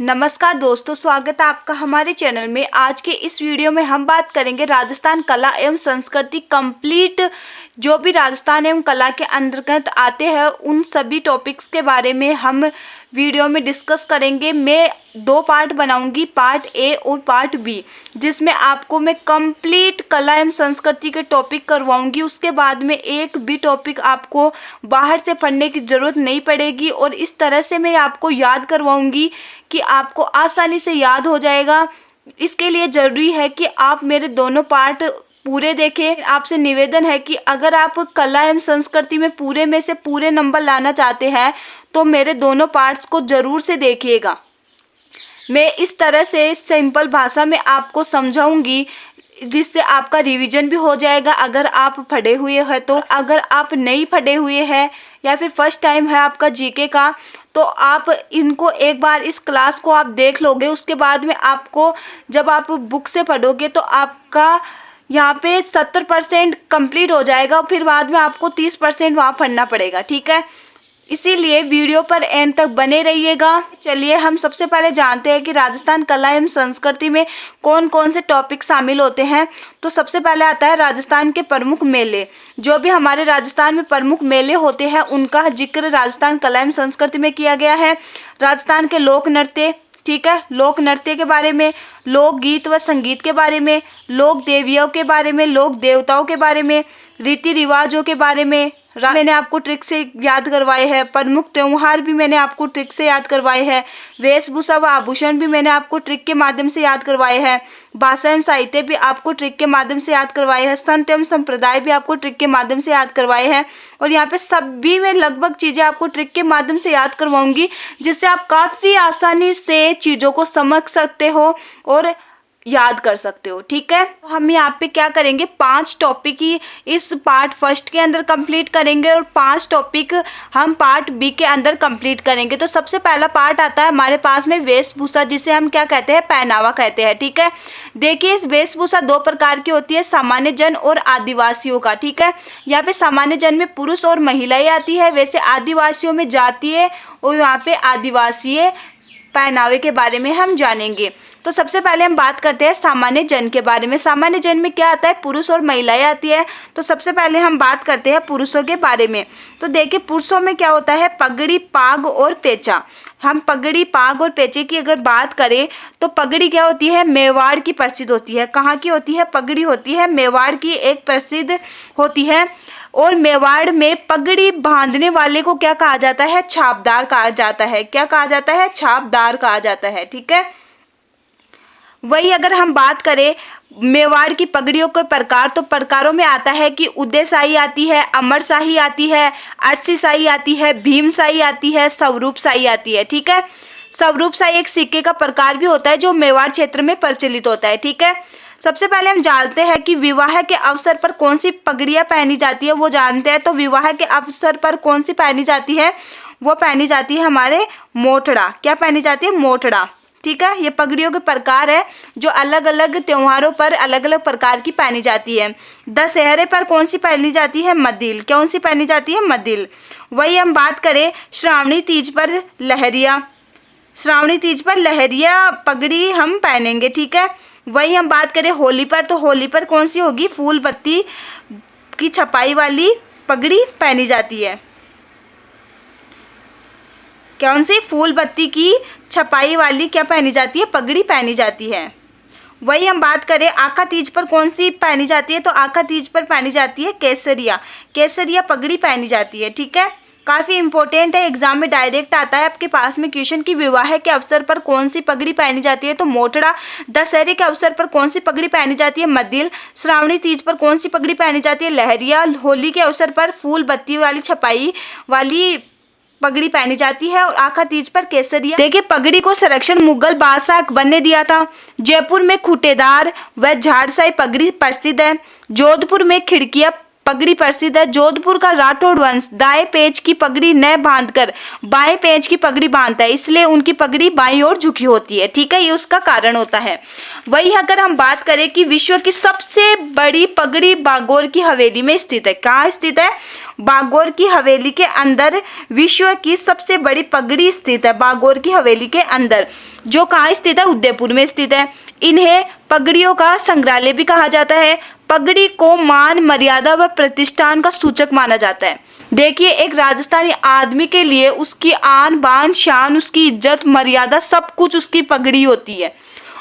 नमस्कार दोस्तों, स्वागत है आपका हमारे चैनल में। आज के इस वीडियो में हम बात करेंगे राजस्थान कला एवं संस्कृति कंप्लीट, जो भी राजस्थान एवं कला के अंतर्गत आते हैं उन सभी टॉपिक्स के बारे में हम वीडियो में डिस्कस करेंगे। मैं 2 पार्ट बनाऊंगी, पार्ट ए और पार्ट बी, जिसमें आपको मैं कंप्लीट कला एवं संस्कृति के टॉपिक करवाऊंगी। उसके बाद में एक भी टॉपिक आपको बाहर से पढ़ने की ज़रूरत नहीं पड़ेगी और इस तरह से मैं आपको याद करवाऊंगी कि आपको आसानी से याद हो जाएगा। इसके लिए ज़रूरी है कि आप मेरे दोनों पार्ट पूरे देखें। आपसे निवेदन है कि अगर आप कला एवं संस्कृति में पूरे में से पूरे नंबर लाना चाहते हैं तो मेरे दोनों पार्ट्स को ज़रूर से देखिएगा। मैं इस तरह से सिंपल भाषा में आपको समझाऊंगी जिससे आपका रिवीजन भी हो जाएगा अगर आप पढ़े हुए हैं तो। अगर आप नहीं पढ़े हुए हैं या फिर फर्स्ट टाइम है आपका जीके का, तो आप इनको एक बार इस क्लास को आप देख लोगे। उसके बाद में आपको जब आप बुक से पढ़ोगे तो आपका यहाँ पे 70% कंप्लीट हो जाएगा, फिर बाद में आपको 30% वहाँ पढ़ना पड़ेगा, ठीक है। इसीलिए वीडियो पर एंड तक बने रहिएगा। चलिए हम सबसे पहले जानते हैं कि राजस्थान कला एवं संस्कृति में कौन कौन से टॉपिक शामिल होते हैं। तो सबसे पहले आता है राजस्थान के प्रमुख मेले। जो भी हमारे राजस्थान में प्रमुख मेले होते हैं उनका जिक्र राजस्थान कला एवं संस्कृति में किया गया है। राजस्थान के लोक नृत्य, ठीक है, लोक नृत्य के बारे में, लोक गीत व संगीत के बारे में, लोक देवियों के बारे में, लोक देवताओं के बारे में, रीति रिवाजों के बारे में मैंने आपको ट्रिक से याद करवाए हैं। प्रमुख त्योहार भी मैंने आपको ट्रिक से याद करवाए हैं। वेशभूषा व आभूषण भी मैंने आपको ट्रिक के माध्यम से याद करवाए हैं। भाषा एवं साहित्य भी आपको ट्रिक के माध्यम से याद करवाए हैं। संत एवं संप्रदाय भी आपको ट्रिक के माध्यम से याद करवाए हैं। और यहाँ पे सभी में लगभग चीज़ें आपको ट्रिक के माध्यम से याद करवाऊंगी, जिससे आप काफ़ी आसानी से चीज़ों को समझ सकते हो और याद कर सकते हो, ठीक है। हम यहाँ पे क्या करेंगे, 5 टॉपिक ही इस पार्ट फर्स्ट के अंदर कंप्लीट करेंगे और 5 टॉपिक हम पार्ट बी के अंदर कंप्लीट करेंगे। तो सबसे पहला पार्ट आता है हमारे पास में वेशभूषा, जिसे हम क्या कहते हैं, पहनावा कहते हैं, ठीक है। देखिए इस वेशभूषा 2 प्रकार की होती है, सामान्य जन और आदिवासियों का, ठीक है। यहाँ पे सामान्य जन में पुरुष और महिलाएं आती है, वैसे आदिवासियों में जातीय और यहाँ पे आदिवासीय पहनावे के बारे में हम जानेंगे। तो सबसे पहले हम बात करते हैं सामान्य जन के बारे में। सामान्य जन में क्या आता है, पुरुष और महिलाएं आती है। तो सबसे पहले हम बात करते हैं पुरुषों के बारे में। तो देखिए पुरुषों में क्या होता है, पगड़ी, पाग और पेचा। हम पगड़ी, पाग और पेचे की अगर बात करें तो पगड़ी क्या होती है, मेवाड़ की प्रसिद्ध होती है। कहाँ की होती है, पगड़ी होती है मेवाड़ की एक प्रसिद्ध होती है। और मेवाड़ में पगड़ी बांधने वाले को क्या कहा जाता है, छापदार कहा जाता है। क्या कहा जाता है, छापदार कहा जाता है, ठीक है। वही अगर हम बात करें मेवाड़ की पगड़ियों के प्रकार, तो प्रकारों में आता है कि उदयशाही आती है, अमरशाही आती है, अर्शीशाही आती है, भीमशाही आती है, स्वरूपशाही आती है, ठीक है। स्वरूपशाही एक सिक्के का प्रकार भी होता है जो मेवाड़ क्षेत्र में प्रचलित होता है, ठीक है। सबसे पहले हम जानते हैं कि विवाह के अवसर पर कौन सी पगड़ियाँ पहनी जाती है, वो जानते हैं। तो विवाह के अवसर पर कौन सी पहनी जाती है, वो पहनी जाती है हमारे मोटड़ा। क्या पहनी जाती है, मोटड़ा, ठीक है। ये पगड़ियों के प्रकार है जो अलग अलग त्योहारों पर अलग अलग प्रकार की पहनी जाती है। दशहरे पर कौन सी पहनी जाती है, मदिल। कौन सी पहनी जाती है, मदिल। वही हम बात करें श्रावणी तीज पर लहरिया, श्रावणी तीज पर लहरिया पगड़ी हम पहनेंगे, ठीक है। वही हम बात करें होली पर, तो होली पर कौन सी होगी, फूल बत्ती की छपाई वाली पगड़ी पहनी जाती है। कौन सी, फूल बत्ती की छपाई वाली क्या पहनी जाती है, पगड़ी पहनी जाती है। वही हम बात करें आखा तीज पर कौन सी पहनी जाती है, तो आखा तीज पर पहनी जाती है केसरिया, केसरिया पगड़ी पहनी जाती है, ठीक है। काफ़ी इंपॉर्टेंट है, एग्जाम में डायरेक्ट आता है आपके पास में क्वेश्चन की विवाह के अवसर पर कौन सी पगड़ी पहनी जाती है, तो मोटड़ा। दशहरे के अवसर पर कौन सी पगड़ी पहनी जाती है, मदिल। श्रावणी तीज पर कौन सी पगड़ी पहनी जाती है, लहरिया। होली के अवसर पर फूल बत्ती वाली छपाई वाली पगड़ी पहनी जाती है और आखा तीज पर केसरिया। देखिए पगड़ी को संरक्षण मुगल बादशाह अकबर ने दिया था। जयपुर में खूंटेदार व झाड़साई पगड़ी प्रसिद्ध है। जोधपुर में खिड़कियां पगड़ी प्रसिद्ध है। जोधपुर का राठौड़ वंश दाएं पेच की पगड़ी न बांधकर बाएं पेच की पगड़ी बांधता है, इसलिए उनकी पगड़ी बाईं ओर झुकी होती है, ठीक है। ये उसका कारण होता है। वही अगर हम बात करें कि विश्व की सबसे बड़ी पगड़ी बागोर की हवेली में स्थित है, कहाँ स्थित है, बागौर की हवेली के अंदर विश्व की सबसे बड़ी पगड़ी स्थित है। बागौर की हवेली के अंदर, जो कहाँ स्थित है? उदयपुर में स्थित है। इन्हें पगड़ियों का संग्रहालय भी कहा जाता है। पगड़ी को मान, मर्यादा व प्रतिष्ठान का सूचक माना जाता है। देखिए, एक राजस्थानी आदमी के लिए उसकी आन बान शान, उसकी इज्जत मर्यादा सब कुछ उसकी पगड़ी होती है।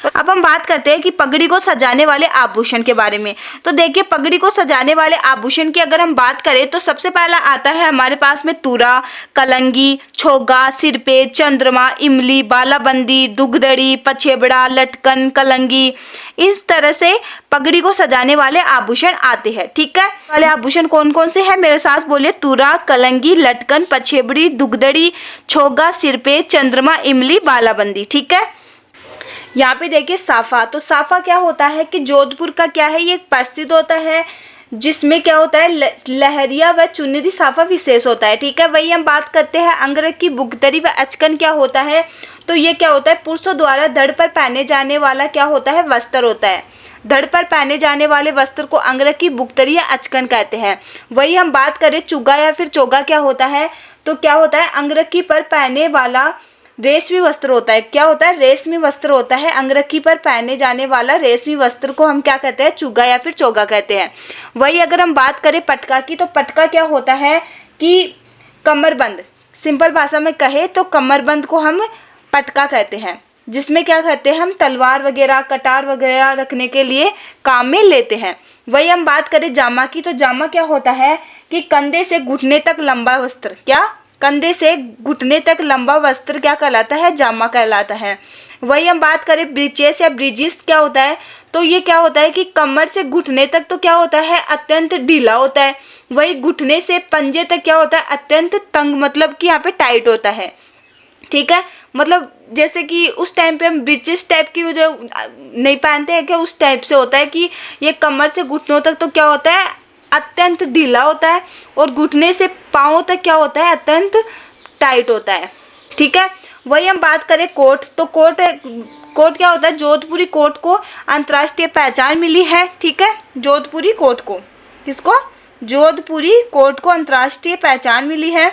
अब हम बात करते हैं कि पगड़ी को सजाने वाले आभूषण के बारे में। तो देखिए, पगड़ी को सजाने वाले आभूषण की अगर हम बात करें तो सबसे पहला आता है हमारे पास में तूरा, कलंगी, छोगा, सिर पे चंद्रमा, इमली, बालाबंदी, दुगदड़ी, पछेबड़ा, लटकन, कलंगी। इस तरह से पगड़ी को सजाने वाले आभूषण आते हैं। ठीक है, वाले आभूषण कौन कौन से हैं? मेरे साथ बोलिए। तूरा, कलंगी, लटकन, पछेबड़ी, दुगदड़ी, छोगा, सिर पे चंद्रमा, इमली, बालाबंदी। ठीक है, यहाँ पे देखिए साफा। तो साफा क्या होता है कि जोधपुर का क्या है, ये प्रसिद्ध होता है, जिसमें क्या होता है लहरिया व चुनरी साफा विशेष होता है। ठीक है, वही हम बात करते हैं अंगरख की बुगतरी व अचकन क्या होता है। तो ये क्या होता है? पुरुषों द्वारा धड़ पर पहने जाने वाला क्या होता है? वस्त्र होता है। धड़ पर पहने जाने वाले वस्त्र को अंगरख की बुगतरी या अचकन कहते हैं। वही हम बात करें चुगा या फिर चोगा क्या होता है, तो क्या होता है? अंगरखी पर पहने वाला रेशमी वस्त्र होता है। क्या होता है? रेशमी वस्त्र होता है। अंगरखी पर पहने जाने वाला रेशमी वस्त्र को हम क्या कहते हैं? चुगा या फिर चोगा कहते हैं। वही अगर हम बात करें पटका की, तो पटका क्या होता है कि कमरबंद, सिंपल भाषा में कहे तो कमरबंद को हम पटका कहते हैं, जिसमें क्या करते हैं? हम तलवार वगैरह, कटार वगैरह रखने के लिए काम में लेते हैं। वही हम बात करें जामा की, तो जामा क्या होता है कि कंधे से घुटने तक लंबा वस्त्र, क्या? कंधे से घुटने तक लंबा वस्त्र क्या कहलाता है? जामा कहलाता है। वही हम बात करें ब्रीचेस या ब्रिजिस क्या होता है, तो ये क्या होता है कि कमर से घुटने तक तो क्या होता है? अत्यंत ढीला होता है। वही घुटने से पंजे तक क्या होता है? अत्यंत तंग, मतलब कि यहाँ पे टाइट होता है। ठीक है, मतलब जैसे कि उस टाइम पे हम ब्रिचेस टाइप की जो नहीं पहनते हैं क्या, उस टाइप से होता है कि ये कमर से घुटनों तक तो क्या होता है? अत्यंत ढीला होता है, और घुटने से पाँव तक क्या होता है? अत्यंत टाइट होता है। ठीक है, वही हम बात करें कोट, तो कोट क्या होता है? जोधपुरी कोट को अंतर्राष्ट्रीय पहचान मिली है। ठीक है, जोधपुरी कोट को, किसको? जोधपुरी कोट को अंतर्राष्ट्रीय पहचान मिली है।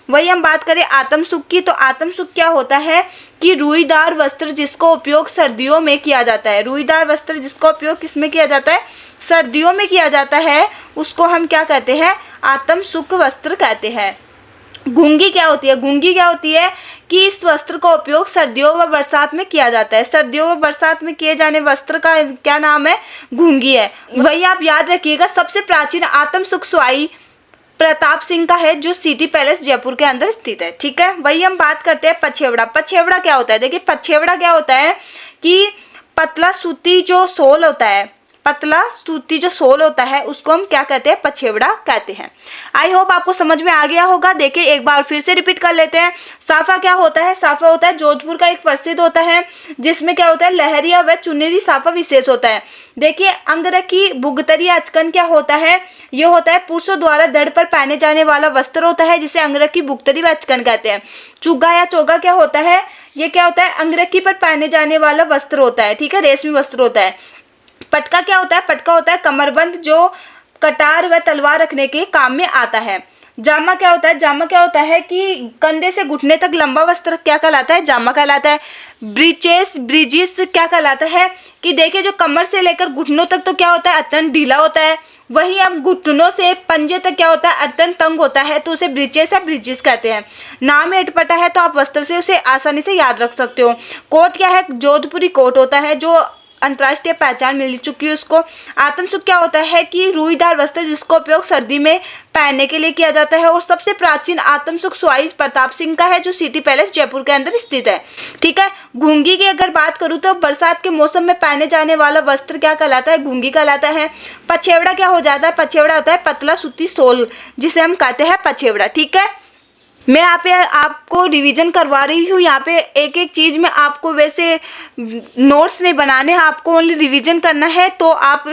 वही हम बात करें आत्मसुख की, तो आत्मसुख क्या होता है कि रुईदार वस्त्र जिसका उपयोग सर्दियों में किया जाता है। रुईदार वस्त्र जिसका उपयोग किसमें किया जाता है? सर्दियों में किया जाता है, उसको हम क्या कहते हैं? आत्मसुख वस्त्र कहते हैं। घुंगी क्या होती है? घुंगी क्या होती है कि इस वस्त्र का उपयोग सर्दियों व बरसात में किया जाता है। सर्दियों व बरसात में किए जाने वस्त्र का क्या नाम है? घुंगी है। वही आप याद रखिएगा, सबसे प्राचीन आत्मसुख सुआई प्रताप सिंह का है, जो सिटी पैलेस जयपुर के अंदर स्थित है। ठीक है, वही हम बात करते हैं पछेवड़ा। पछेवड़ा क्या होता है? देखिए, पछेवड़ा क्या होता है कि पतला सूती जो सोल होता है, पतला सूती जो सोल होता है, उसको हम क्या कहते हैं? पछेवड़ा कहते हैं। आई होप आपको समझ में आ गया होगा। देखिए, एक बार फिर से रिपीट कर लेते हैं। साफा क्या होता है? साफा होता है जोधपुर का एक प्रसिद्ध होता है, जिसमें क्या होता है? लहरिया व चुनरी साफा विशेष होता है। देखिए, अंगरखी बुगतरी अचकन क्या होता है? ये होता है पुरुषों द्वारा धड़ पर पहने जाने वाला वस्त्र होता है, जिसे अंगरखी बुगतरी व अचकन कहते हैं। चुगा या चोगा क्या होता है? ये क्या होता है? अंगरखी पर पहने जाने वाला वस्त्र होता है। ठीक है, रेशमी वस्त्र होता है। पटका क्या होता है? पटका होता है कमरबंद, जो कटार व तलवार रखने के काम में आता है। जामा क्या होता है? जामा क्या होता है कि कंधे से घुटने तक लंबा वस्त्र क्या कहलाता है? जामा कहलाता है। ब्रीचेस, ब्रिजिस क्या कहलाता है कि देखिए, जो कमर से लेकर घुटनों तक तो क्या होता है? अत्यंत ढीला होता है। वही अब घुटनों से पंजे तक क्या होता है? अत्यंत तंग होता है, तो उसे ब्रीचेस या ब्रिजिस कहते हैं। नाम में अटपटा है तो आप वस्त्र से उसे आसानी से याद रख सकते हो। कोट क्या है? जोधपुरी कोट होता है, जो अंतर्राष्ट्रीय पहचान मिल चुकी है उसको। आत्मसुख क्या होता है कि रुईदार वस्त्र जिसका उपयोग सर्दी में पहनने के लिए किया जाता है। और सबसे प्राचीन आत्मसुख सुआई प्रताप सिंह का है, जो सिटी पैलेस जयपुर के अंदर स्थित है। ठीक है, घुंगी की अगर बात करूं तो बरसात के मौसम में पहने जाने वाला वस्त्र क्या कहलाता है? घुंगी कहलाता है। पछेवड़ा क्या हो जाता है? पछेवड़ा होता है पतला सूती सोल, जिसे हम कहते हैं पछेवड़ा। ठीक है, मैं यहाँ पे आपको रिवीजन करवा रही हूँ। यहाँ पे एक एक चीज़ में आपको वैसे नोट्स नहीं बनाने हैं, आपको ओनली रिवीजन करना है। तो आप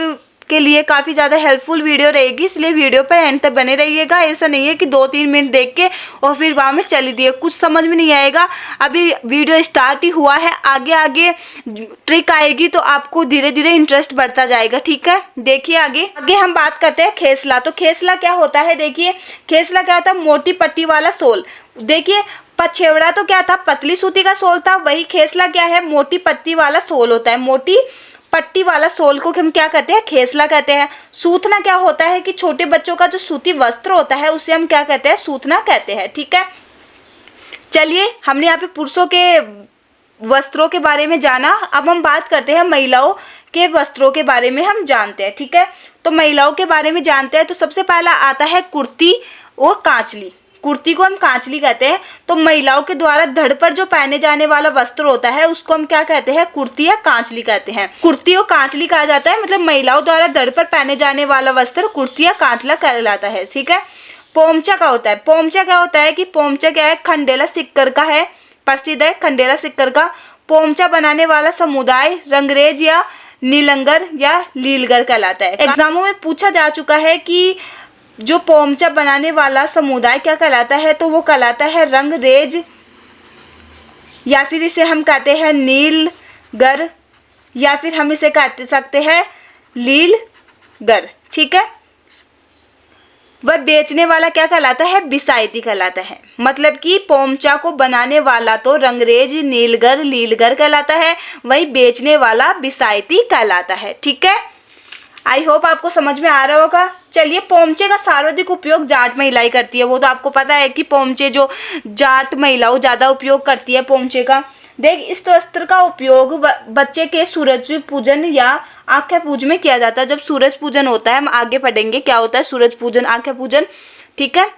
के लिए काफ़ी ज़्यादा हेल्पफुल वीडियो रहेगी, इसलिए वीडियो पर एंड तक बने रहिएगा। ऐसा नहीं है कि 2-3 मिनट देख के और फिर बाद में चली दिए, कुछ समझ में नहीं आएगा। अभी वीडियो स्टार्ट ही हुआ है, आगे आगे ट्रिक आएगी तो आपको धीरे धीरे इंटरेस्ट बढ़ता जाएगा। ठीक है, देखिए आगे हम बात करते हैं खेसला। तो खेसला क्या होता है, देखिए खेसला क्या होता है, मोटी पट्टी वाला सोल। देखिए पछेवड़ा तो क्या था, पतली सूती का सोल था, वही खेसला क्या है, मोटी पत्ती वाला सोल होता है। मोटी पट्टी वाला सोल को हम क्या कहते हैं, खेसला कहते हैं। सूतना क्या होता है कि छोटे बच्चों का जो सूती वस्त्र होता है उसे हम क्या कहते हैं, सूतना कहते हैं। ठीक है, चलिए हमने यहाँ पे पुरुषों के वस्त्रों के बारे में जाना, अब हम बात करते हैं महिलाओं के वस्त्रों के बारे में हम जानते हैं। ठीक है, तो महिलाओं के बारे में जानते हैं तो सबसे पहला आता है कुर्ती और कांचली। कुर्ती को हम कांचली कहते हैं। तो महिलाओं के द्वारा धड़ पर जो पहने जाने वाला वस्त्र होता है उसको हम क्या कहते हैं, कुर्ती या कांचली कहते हैं। कुर्ती और कांचली कहा जाता है, मतलब महिलाओं द्वारा धड़ पर पहने जाने वाला वस्त्र कुर्ती या कांचला कहलाता है। ठीक है, पोमचा का होता है। पोमचा क्या होता है कि पोमचा क्या है, खंडेला सिक्कर का है, प्रसिद्ध है खंडेला सिक्कर का। पोमचा बनाने वाला समुदाय रंगरेज या नीलंगर या लीलगर कहलाता है। एग्जामों में पूछा जा चुका है कि जो पोमचा बनाने वाला समुदाय क्या कहलाता है, तो वो कहलाता है रंगरेज, या फिर इसे हम कहते हैं नीलगर, या फिर हम इसे कह सकते हैं लीलगर। ठीक है, वह बेचने वाला क्या कहलाता है, बिसायती कहलाता है। मतलब कि पोमचा को बनाने वाला तो रंगरेज, नीलगर, लीलगर कहलाता है, वही बेचने वाला बिसायती कहलाता है। ठीक है, आई होप आपको समझ में आ रहा होगा। चलिए, पोमचे का सर्वाधिक उपयोग जाट महिलाएं करती है, वो तो आपको पता है कि पोमचे जो जाट महिलाओं ज़्यादा उपयोग करती है पोमचे का। देख, इस वस्त्र का उपयोग बच्चे के सूरज पूजन या आँखें पूज में किया जाता है। जब सूरज पूजन होता है, हम आगे पढ़ेंगे क्या होता है सूरज पूजन, आँखें पूजन। ठीक है,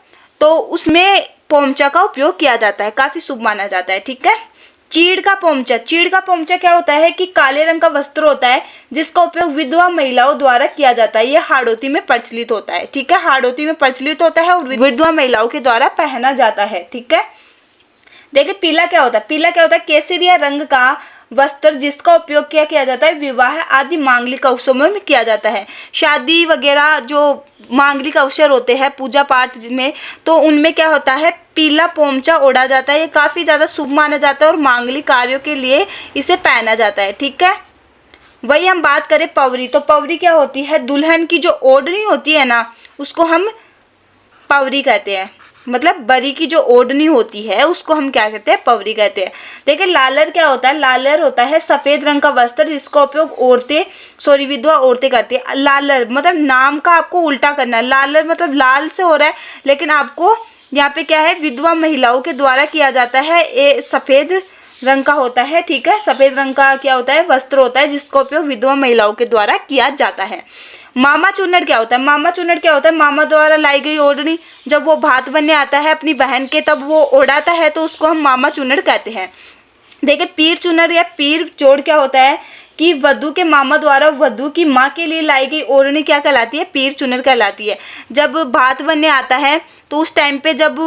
तो उसमें पोमचा का उपयोग किया जाता है, काफ़ी शुभ माना जाता है। ठीक है, चीड़ का पोमचा। चीड़ का पोमचा क्या होता है कि काले रंग का वस्त्र होता है जिसका उपयोग विधवा महिलाओं द्वारा किया जाता है। ये हाड़ौती में प्रचलित होता है। ठीक है, हाड़ौती में प्रचलित होता है और विधवा महिलाओं के द्वारा पहना जाता है। ठीक है, देखिए पीला क्या होता है। पीला क्या होता है, केसरिया रंग का वस्त्र जिसका उपयोग किया जाता है विवाह आदि मांगलिक अवसरों में किया जाता है। शादी वगैरह जो मांगलिक अवसर होते हैं पूजा पाठ में, तो उनमें क्या होता है, पीला पोमचा ओढ़ा जाता है। ये काफ़ी ज़्यादा शुभ माना जाता है और मांगलिक कार्यों के लिए इसे पहना जाता है। ठीक है, वही हम बात करें पवरी। तो पवरी क्या होती है, दुल्हन की जो ओढ़नी होती है ना, उसको हम पवरी कहते हैं। मतलब बरी की जो ओढ़नी होती है उसको हम क्या कहते हैं, पवरी कहते हैं। देखिए लालर क्या होता है, लालर होता है सफ़ेद रंग का वस्त्र जिसका उपयोग विधवा औरतें करती है। लालर मतलब नाम का आपको उल्टा करना है, लालर मतलब लाल से हो रहा है, लेकिन आपको यहाँ पे क्या है, विधवा महिलाओं के द्वारा किया जाता है। ये सफ़ेद रंग का होता है। ठीक है, सफ़ेद रंग का क्या होता है, वस्त्र होता है जिसका उपयोग विधवा महिलाओं के द्वारा किया जाता है। मामा चुन्नट क्या होता है, मामा चुन्नट क्या होता है, मामा द्वारा लाई गई ओढ़नी। जब वो भात बनने आता है अपनी बहन के, तब वो ओढ़ाता है तो उसको हम मामा चुन्नट कहते हैं। देखिए पीर चुन्नट या पीर जोड़ क्या होता है कि वधू के मामा द्वारा वधू की माँ के लिए लाई गई ओढ़नी क्या कहलाती है, पीर चुन्नट कहलाती है। जब भात बनने आता है तो उस टाइम पे जब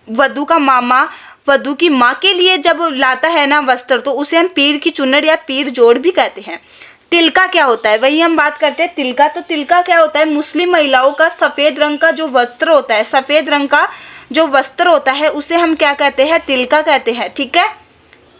वधू का मामा वधू की माँ के लिए जब लाता है ना वस्त्र, तो उसे हम पीर की चुन्नट या पीर जोड़ भी कहते हैं। तिलका क्या होता है, वही हम बात करते हैं तिलका। तो तिलका क्या होता है, मुस्लिम महिलाओं का सफ़ेद रंग का जो वस्त्र होता है, सफ़ेद रंग का जो वस्त्र होता है उसे हम क्या कहते हैं, तिलका कहते हैं। ठीक है,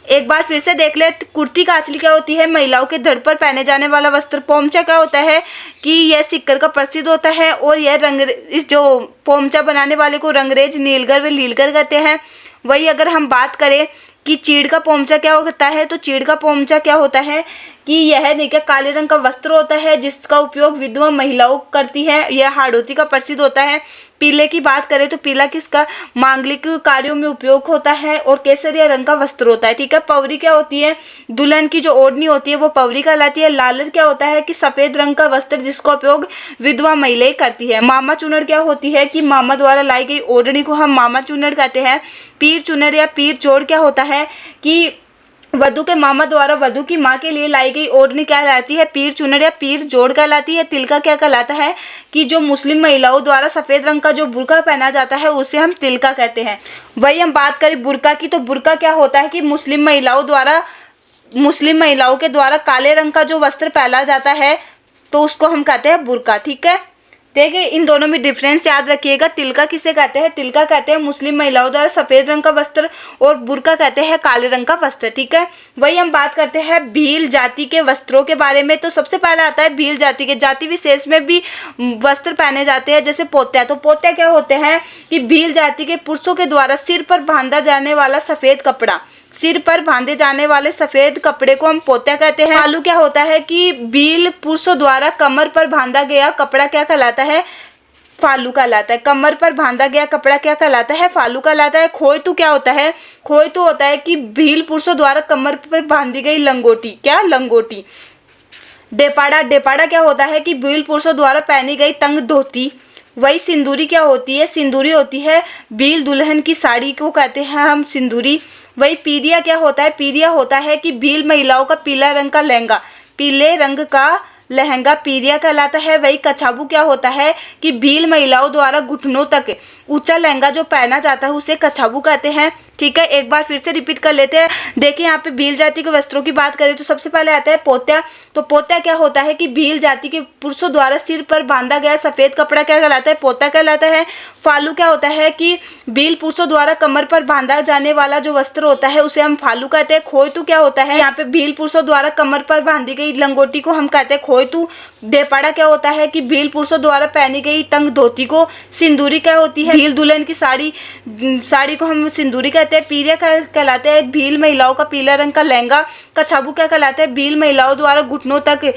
एक बार फिर से देख ले। कुर्ती कांचली क्या होती है, महिलाओं के धड़ पर पहने जाने वाला वस्त्र। पोमचा क्या होता है कि यह सिक्कर का प्रसिद्ध होता है और यह इस जो पोमचा बनाने वाले को रंगरेज, नीलगर व लीलगर कहते हैं। वही अगर हम बात करें कि चीड़ का पोमचा क्या होता है, तो चीड़ का पोमचा क्या होता है कि यह देखिए काले रंग का वस्त्र होता है जिसका उपयोग विधवा महिलाओं करती है। यह हाड़ौती का प्रसिद्ध होता है। पीले की बात करें तो पीला किसका, मांगलिक कार्यों में उपयोग होता है और केसरिया रंग का वस्त्र होता है। ठीक है, पवरी क्या होती है, दुल्हन की जो ओढ़नी होती है वो पवरी कहलाती है। लालर क्या होता है कि सफ़ेद रंग का वस्त्र जिसका उपयोग विधवा महिलाएं करती है। मामा चुन्नट क्या होती है कि मामा द्वारा लाई गई ओढ़नी को हम मामा चुन्नट कहते हैं। पीर चुन्नट या पीर जोड़ क्या होता है कि वधू के मामा द्वारा वधू की माँ के लिए लाई गई ओढ़नी क्या कहलाती है, पीर चुन्नट या पीर जोड़ कहलाती है। तिलका क्या कहलाता है कि जो मुस्लिम महिलाओं द्वारा सफ़ेद रंग का जो बुर्का पहना जाता है उसे हम तिलका कहते हैं। वही हम बात करें बुर्का की, तो बुर्का क्या होता है कि मुस्लिम महिलाओं के द्वारा काले रंग का जो वस्त्र पहना जाता है तो उसको हम कहते हैं बुर्का। ठीक है, देखिए इन दोनों में डिफरेंस याद रखिएगा। तिलका किसे कहते हैं? तिलका कहते हैं मुस्लिम महिलाओं द्वारा सफेद रंग का वस्त्र, और बुर्का कहते हैं काले रंग का वस्त्र। ठीक है, वही हम बात करते हैं भील जाति के वस्त्रों के बारे में। तो सबसे पहले आता है भील जाति के, जाति विशेष में भी वस्त्र पहने जाते हैं, जैसे पोत्या। तो पोत्या क्या होते हैं कि भील जाति के पुरुषों के द्वारा सिर पर बांधा जाने वाला सफेद कपड़ा, सिर पर बांधे जाने वाले सफेद कपड़े को हम पोत्या कहते हैं। फालू क्या होता है कि भील पुरुषों द्वारा कमर पर बांधा गया कपड़ा क्या कहलाता है? फालू कहलाता है। कमर पर बांधा गया कपड़ा क्या कहलाता है? फालू कहलाता है। खोयतू क्या होता है? खोयतू होता है कि भील पुरुषों द्वारा कमर पर बांधी गई लंगोटी, क्या? लंगोटी। डेपाड़ा, डेपाड़ा क्या होता है कि भील पुरुषों द्वारा पहनी गई तंग धोती। वही सिंदूरी क्या होती है? सिंदूरी होती है भील दुल्हन की साड़ी को कहते हैं हम सिंदूरी। वही पीरिया क्या होता है? पीरिया होता है कि भील महिलाओं का पीला रंग का लहंगा, पीले रंग का लहंगा पीरिया कहलाता है। वही कछाबू क्या होता है कि भील महिलाओं द्वारा घुटनों तक ऊंचा लहंगा जो पहना जाता है उसे कछाबू कहते हैं। ठीक है, एक बार फिर से रिपीट कर लेते हैं। देखिए यहाँ पे भील जाति के वस्त्रों की बात करें तो सबसे पहले आता है पोत्या। तो पोत्या क्या होता है कि भील जाति के पुरुषों द्वारा सिर पर बांधा गया सफेद कपड़ा क्या कहलाता है? पोत्या कहलाता है। फालू क्या होता है कि भील पुरुषों द्वारा कमर पर बांधा जाने वाला जो वस्त्र होता है उसे हम फालू कहते हैं। खोयतू क्या होता है? यहाँ पे भील पुरुषों द्वारा कमर पर बांधी गई लंगोटी को हम कहते हैं खोयतू। डेपाड़ा क्या होता है कि भील पुरुषों द्वारा पहनी गई तंग धोती को सिंदूरी क्या होती है? भील दुल्हन की साड़ी को हम सिंदूरी कहते हैं। पीरिया कहलाते हैं भील महिलाओं का पीला रंग का लहंगा। कछाबू क्या कहलाता है? भील महिलाओं द्वारा घुटनों तक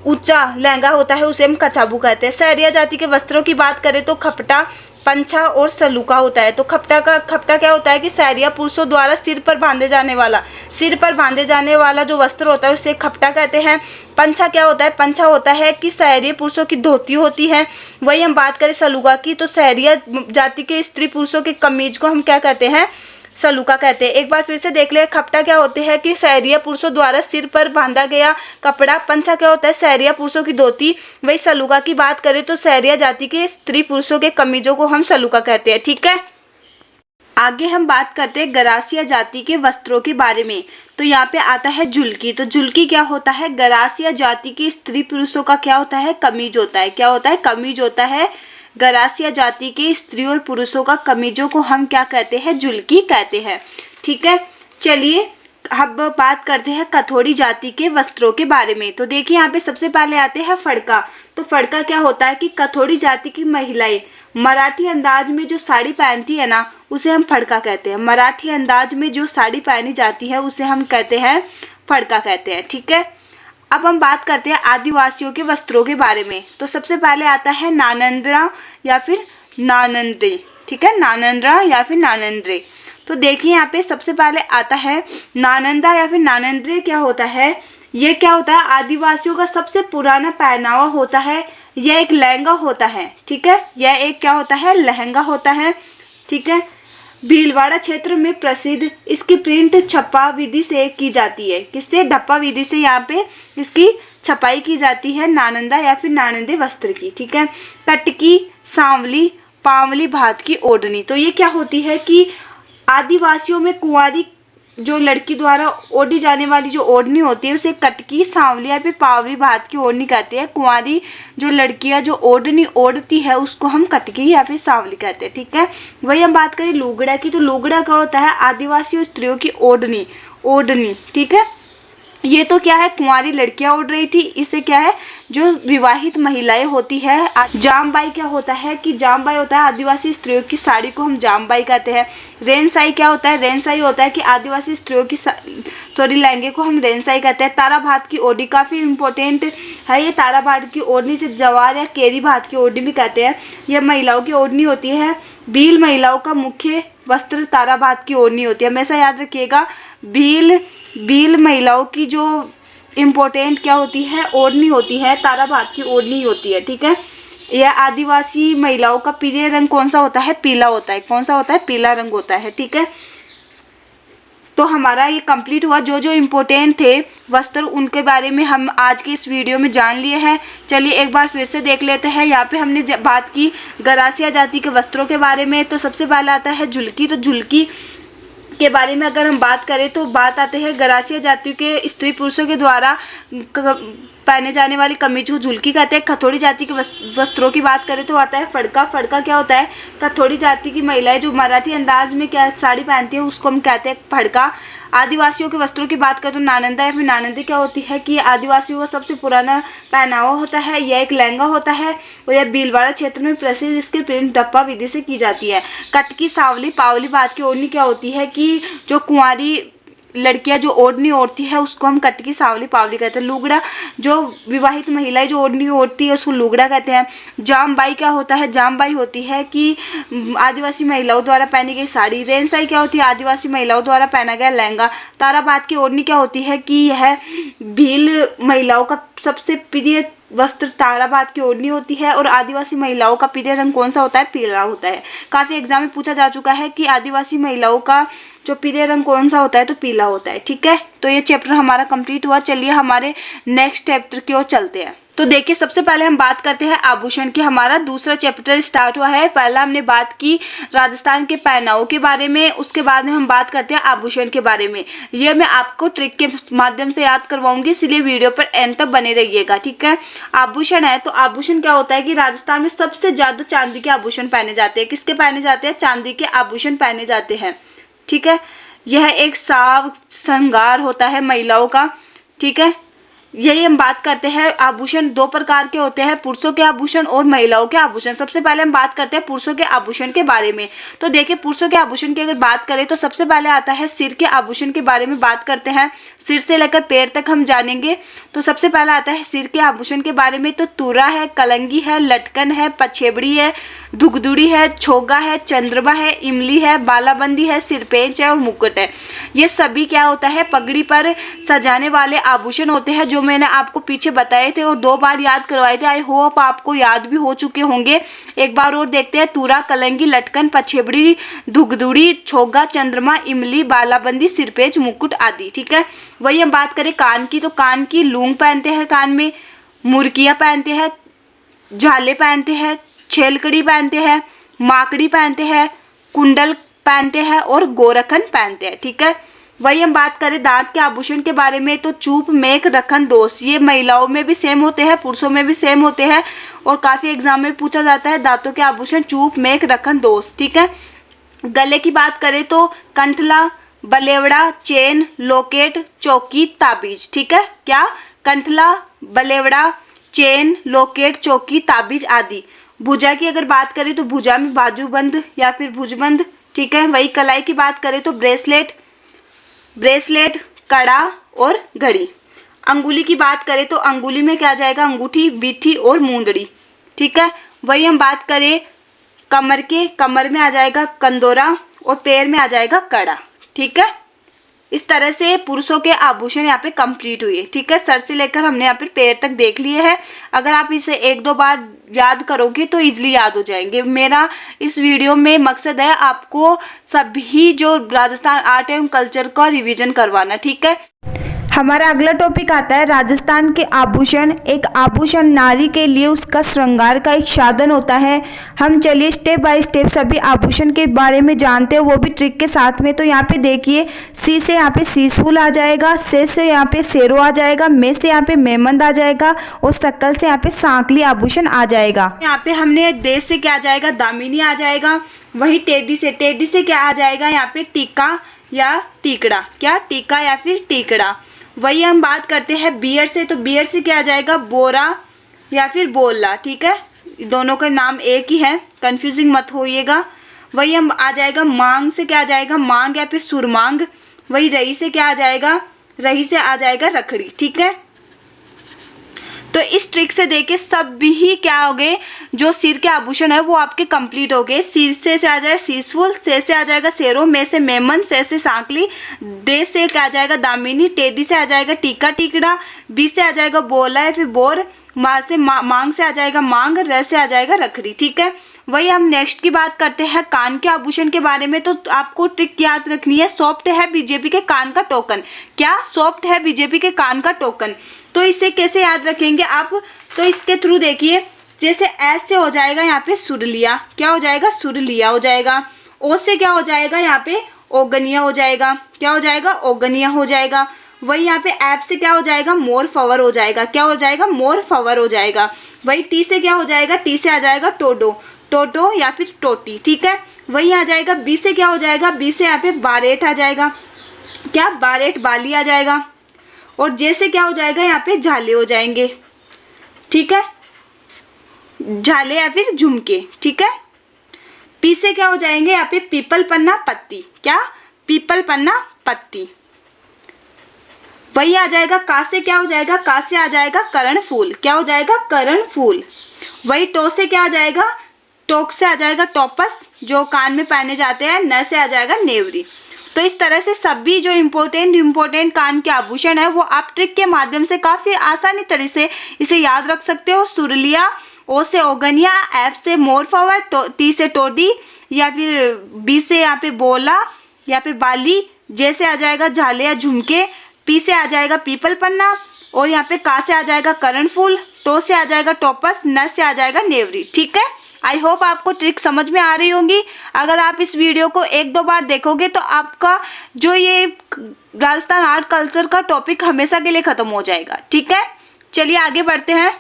ऊंचा लहंगा होता है उसे हम कछाबू कहते हैं। सहरिया जाति के वस्त्रों की बात करें तो खपटा, पंछा और सलूका होता है। तो खपटा क्या होता है कि सहरिया पुरुषों द्वारा सिर पर बांधे जाने वाला जो वस्त्र होता है उसे खपटा कहते हैं। पंछा क्या होता है? पंछा होता है कि सहरिया पुरुषों की धोती होती है। वही हम बात करें सलूका की तो सहरिया जाति के स्त्री पुरुषों के कमीज को हम क्या कहते हैं? सलूका कहते हैं। एक बार फिर से देख ले, खपटा क्या होते हैं कि सहरिया पुरुषों द्वारा सिर पर बांधा गया कपड़ा। पंछा क्या होता है? सहरिया पुरुषों की धोती। वही सलूका की बात करें तो सहरिया जाति के स्त्री पुरुषों के कमीजों को हम सलूका कहते हैं। ठीक है, आगे हम बात करते हैं गरासिया जाति के वस्त्रों के बारे में। तो यहाँ पे आता है जुल्की। तो जुल्की क्या होता है? गरासिया जाति के स्त्री पुरुषों का क्या होता है? कमीज होता है। क्या होता है? कमीज होता है। गरासिया जाति के स्त्री और पुरुषों का कमीजों को हम क्या कहते हैं? जुल्की कहते हैं। ठीक है, चलिए अब बात करते हैं कथोड़ी जाति के वस्त्रों के बारे में। तो देखिए यहाँ पे सबसे पहले आते हैं फड़का। तो फड़का क्या होता है कि कथोड़ी जाति की महिलाएं मराठी अंदाज में जो साड़ी पहनती है ना उसे हम फड़का कहते हैं। मराठी अंदाज में जो साड़ी पहनी जाती है उसे हम कहते हैं फड़का कहते हैं। ठीक है, अब हम बात करते हैं आदिवासियों के वस्त्रों के बारे में। तो सबसे पहले आता है नानंद्रा या फिर नानंद्रे। ठीक है, नानंद्रा या फिर नानंद्रे। तो देखिए यहाँ पे सबसे पहले आता है नानंदा या फिर नानंद्रे। क्या होता है? ये क्या होता है? आदिवासियों का सबसे पुराना पहनावा होता है। यह एक लहंगा होता है। ठीक है, यह एक क्या होता है? लहंगा होता है। ठीक है, भीलवाड़ा क्षेत्र में प्रसिद्ध इसकी प्रिंट छपा विधि से की जाती है। किससे? ढप्पा विधि से यहाँ पे इसकी छपाई की जाती है नानंदा या फिर नानंदे वस्त्र की। ठीक है, कटकी, सांवली, पावली भात की ओढ़नी। तो ये क्या होती है कि आदिवासियों में कुंवारी जो लड़की द्वारा ओढ़ी जाने वाली जो ओढ़नी होती है उसे कटकी, सांवली या फिर पावली भात की ओढ़नी कहते हैं। कुंवारी जो लड़कियां जो ओढ़नी ओढ़ती है उसको हम कटकी या फिर सांवली कहते हैं। ठीक है, वही हम बात करें लुगड़ा की। तो लुगड़ा क्या होता है? आदिवासी स्त्रियों की ओढ़नी। ठीक है, ये तो क्या है? कुंवारी लड़कियां ओढ़ रही थी। इससे क्या है? जो विवाहित महिलाएं होती है। जामबाई क्या होता है कि जामबाई होता है आदिवासी स्त्रियों की साड़ी को हम जामबाई कहते हैं। रेनसाई क्या होता है? रेनसाई होता है कि आदिवासी स्त्रियों की लहंगे को हम रेनसाई कहते हैं। तारा भात की ओढ़नी काफ़ी इंपॉर्टेंट है। ये तारा भात की ओढ़नी से जवार या केरी भात की ओढ़नी भी कहते हैं। यह महिलाओं की ओढ़नी होती है। भील महिलाओं का मुख्य वस्त्र तारा भात की ओढ़नी होती है। हमेशा याद रखिएगा, भील महिलाओं की जो इम्पोर्टेंट क्या होती है? ओढ़नी होती है, तारा भात की ओढ़नी होती है। ठीक है, यह आदिवासी महिलाओं का पीले रंग कौन सा होता है? पीला होता है। कौन सा होता है? पीला रंग होता है। ठीक है, तो हमारा ये कंप्लीट हुआ। जो इम्पोर्टेंट थे वस्त्र उनके बारे में हम आज के इस वीडियो में जान लिए हैं। चलिए एक बार फिर से देख लेते हैं। यहाँ पे हमने बात की गरासिया जाति के वस्त्रों के बारे में। तो सबसे पहले आता है जुल्की। तो जुल्की के बारे में अगर हम बात करें तो बात आते हैं गरासिया जाति के स्त्री पुरुषों के द्वारा पहने जाने वाली कमीज को झुलकी कहते हैं। खथोड़ी जाति के वस्त्रों की बात करें तो आता है फड़का। फड़का क्या होता है? खथोड़ी जाति की महिलाएं जो मराठी अंदाज में क्या साड़ी पहनती है उसको हम कहते हैं फड़का। आदिवासियों के वस्त्रों की बात करें तो नानंदा या फिर नानंदी क्या होती है कि आदिवासियों का सबसे पुराना पहनावा होता है। यह एक लहंगा होता है और यह भीलवाड़ा क्षेत्र में प्रसिद्ध, इसकी प्रिंट डप्पा विधि से की जाती है। कटकी, सावली, पावली बात की ओढ़नी क्या होती है कि जो कुंवारी लड़कियां जो ओढ़नी ओढ़ती है उसको हम कटकी, सावली, पावली कहते हैं। लुगड़ा, जो विवाहित महिलाएं जो ओढ़नी ओढ़ती है उसको लुगड़ा कहते हैं। जामबाई क्या होता है? जामबाई होती है कि आदिवासी महिलाओं द्वारा पहनी गई साड़ी। रेनसाई क्या होती है? आदिवासी महिलाओं द्वारा पहना गया लहंगा। ताराबाद की ओढ़नी क्या होती है कि यह भील महिलाओं का सबसे प्रिय वस्त्र ताराबाद की ओढ़नी होती है। और आदिवासी महिलाओं का प्रिय रंग कौन सा होता है? पीला होता है। काफी एग्जाम में पूछा जा चुका है कि आदिवासी महिलाओं का जो प्रिय रंग कौन सा होता है? तो पीला होता है। ठीक है, तो ये चैप्टर हमारा कंप्लीट हुआ। चलिए हमारे नेक्स्ट चैप्टर की ओर चलते हैं। तो देखिए सबसे पहले हम बात करते हैं आभूषण की। हमारा दूसरा चैप्टर स्टार्ट हुआ है। पहला हमने बात की राजस्थान के पहनावों के बारे में, उसके बाद में हम बात करते हैं आभूषण के बारे में। ये मैं आपको ट्रिक के माध्यम से याद करवाऊंगी, इसलिए वीडियो पर एंड तक बने रहिएगा। ठीक है, आभूषण है तो आभूषण क्या होता है कि राजस्थान में सबसे ज्यादा चांदी के आभूषण पहने जाते हैं। किसके पहने जाते हैं? चांदी के आभूषण पहने जाते हैं। ठीक है, यह एक साज श्रृंगार होता है महिलाओं का। ठीक है, यही हम बात करते हैं। आभूषण दो प्रकार के होते हैं, पुरुषों के आभूषण और महिलाओं के आभूषण। सबसे पहले हम बात करते हैं पुरुषों के आभूषण के बारे में। तो देखिए पुरुषों के आभूषण की अगर बात करें तो सबसे पहले आता है सिर के आभूषण के बारे में बात करते हैं। सिर से लेकर पैर तक हम जानेंगे। तो सबसे पहले आता है सिर के आभूषण के बारे में। तो तुरा है, कलंगी है, लटकन है, पछेबड़ी है, दुगदुड़ी है, छोगा है, चंद्रमा है, इमली है, बालाबंदी है, सिरपेंच है और मुकुट है। ये सभी क्या होता है? पगड़ी पर सजाने वाले आभूषण होते हैं, जो मैंने आपको पीछे बताए थे और 2 बार याद करवाए थे। आई होप आपको याद भी हो चुके होंगे। एक बार और देखते हैं। तुरा, कलंगी, लटकन, पछेबड़ी, दुगदुड़ी, छोगा, चंद्रमा, इमली, बालाबंदी, सिरपेंच, मुकुट आदि। ठीक है, वही हम बात करें कान की। तो कान की लूंग पहनते हैं, कान में मुर्कियां पहनते हैं, झाले पहनते हैं, छेलकड़ी पहनते हैं, माकड़ी पहनते हैं, कुंडल पहनते हैं और गोरखन पहनते हैं। ठीक है, वही हम बात करें दांत के आभूषण के बारे में। तो चूप, मेख, रखन, दोष, ये महिलाओं में भी सेम होते हैं, पुरुषों में भी सेम होते हैं और काफी एग्जाम में पूछा जाता है दांतों के आभूषण चूप, मेख, रखन, दोष। ठीक है, गले की बात करें तो कंठला, बलेवड़ा, चेन, लोकेट, चौकी, ताबीज। ठीक है, क्या? कंठला, बलेवड़ा, चेन, लोकेट, चौकी, ताबीज आदि। भुजा की अगर बात करें तो भुजा में बाजूबंद या फिर भुजबंद। ठीक है, वही कलाई की बात करें तो ब्रेसलेट, कड़ा और घड़ी। अंगुली की बात करें तो अंगुली में क्या आ जाएगा? अंगूठी, बीठी और मूंदड़ी। ठीक है, वही हम बात करें कमर के, कमर में आ जाएगा कंदोरा और पैर में आ जाएगा कड़ा। ठीक है, इस तरह से पुरुषों के आभूषण यहाँ पे कंप्लीट हुए। ठीक है, सर से लेकर हमने यहाँ पे पैर तक देख लिए हैं। अगर आप इसे 1-2 बार याद करोगे तो इजीली याद हो जाएंगे। मेरा इस वीडियो में मकसद है आपको सभी जो राजस्थान आर्ट एवं कल्चर का रिवीजन करवाना। ठीक है, हमारा अगला टॉपिक आता है राजस्थान के आभूषण। एक आभूषण नारी के लिए उसका श्रृंगार का एक साधन होता है। हम चलिए स्टेप बाय स्टेप सभी आभूषण के बारे में जानते हैं, वो भी ट्रिक के साथ में। तो यहाँ पे देखिए, सी से यहाँ पे सीसफुल आ जाएगा, से यहाँ पे शेरो आ जाएगा, में से यहाँ पे मेमंद आ जाएगा और सकल से यहाँ पे सांकली आभूषण आ जाएगा। यहाँ पे हमने देश से क्या आ जाएगा? दामिनी आ जाएगा। वही टेडी से क्या आ जाएगा? यहाँ पे टीका या टीकड़ा। क्या? टीका या फिर टीकड़ा। वही हम बात करते हैं बियर से। तो बियर से क्या आ जाएगा? बोरा या फिर बोला। ठीक है, दोनों का नाम एक ही है, कंफ्यूजिंग मत होइएगा। वही हम आ जाएगा मांग से क्या आ जाएगा? मांग या फिर सुरमांग। वही रही से क्या आ जाएगा? रही से आ जाएगा रखड़ी। ठीक है, तो इस ट्रिक से देखे सभी क्या हो गए, जो सिर के आभूषण है वो आपके कंप्लीट हो गए। सिर से आ जाए सीसफुल, से आ जाएगा शेरो, में से मेमन, से सांकली, दे से क्या आ जाएगा? दामिनी, टेडी से आ जाएगा टीका टीकड़ा, बी से आ जाएगा बोला या फिर बोर, मांग से आ जाएगा मांग, र से आ जाएगा रखड़ी। ठीक है, वही हम नेक्स्ट की बात करते हैं कान के आभूषण के बारे में। तो आपको ट्रिक याद रखनी है, सॉफ्ट है बीजेपी के कान का टोकन। क्या? सॉफ्ट है बीजेपी के कान का टोकन। तो इसे कैसे याद रखेंगे आप? तो इसके थ्रू देखिए, जैसे एस से हो जाएगा यहाँ पे सुरलिया। क्या हो जाएगा? सुरलिया हो जाएगा। ओ से क्या हो जाएगा? यहाँ पे ओगनिया हो जाएगा। क्या हो जाएगा? ओगनिया हो जाएगा। वही यहाँ पे ऐप से क्या हो जाएगा, मोर फवर हो जाएगा। क्या हो जाएगा, मोर फवर हो जाएगा। वही टी से क्या हो जाएगा, टी से आ जाएगा टोडो, टोटो या फिर टोटी, ठीक है। वही आ जाएगा बी से क्या हो जाएगा, बी से यहाँ पे बारेट आ जाएगा। क्या, बारेट, बाली आ जाएगा। और जे से क्या हो जाएगा, यहाँ पे झाले हो जाएंगे, ठीक है, झाले या फिर झुमके, ठीक है। पी से क्या हो जाएंगे, यहाँ पे पीपल, पन्ना, पत्ती। क्या, पीपल, पन्ना, पत्ती। वही आ जाएगा का से क्या हो जाएगा, का से आ जाएगा करण फूल। क्या हो जाएगा, करण फूल। वही टो से क्या आ जाएगा, टोक से आ जाएगा टोपस, जो कान में पहने जाते हैं। न से आ जाएगा नेवरी। तो इस तरह से सभी जो इम्पोर्टेंट कान के आभूषण है वो आप ट्रिक के माध्यम से काफ़ी आसानी तरह से इसे याद रख सकते हो। सुरलिया, ओ से ओगनिया, एफ से मोर फवर, टी से टोडी या फिर बी से यहाँ पे बोला या फिर बाली, जे से आ जाएगा झाले या झुमके, पी से आ जाएगा पीपल पन्ना, और यहाँ पे का से आ जाएगा करण फूल, टो से आ जाएगा टोपस, न से आ जाएगा नेवरी, ठीक है। आई होप आपको ट्रिक समझ में आ रही होंगी। अगर आप इस वीडियो को 1-2 बार देखोगे तो आपका जो ये राजस्थान आर्ट कल्चर का टॉपिक हमेशा के लिए ख़त्म हो जाएगा, ठीक है। चलिए आगे बढ़ते हैं।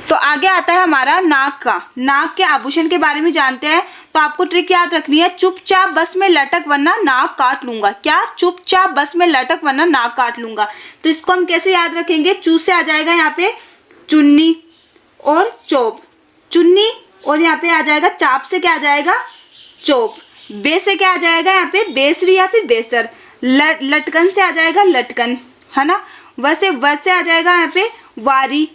तो आगे आता है हमारा नाक का। नाक के आभूषण के बारे में जानते हैं। तो आपको ट्रिक याद रखनी है, चुपचाप बस में लटक वरना नाक काट लूंगा। क्या, चुपचाप बस में लटक वरना नाक काट लूंगा। तो इसको हम कैसे याद रखेंगे, चू से आ जाएगा यहाँ पे चुन्नी और चोप, चुन्नी, और यहाँ पे आ जाएगा चाप से क्या आ जाएगा, चोप। बे से क्या आ जाएगा यहाँ पे, बेसरी या फिर बेसर। लटकन से आ जाएगा लटकन, है ना। वैसे व से आ जाएगा यहाँ पे वारी,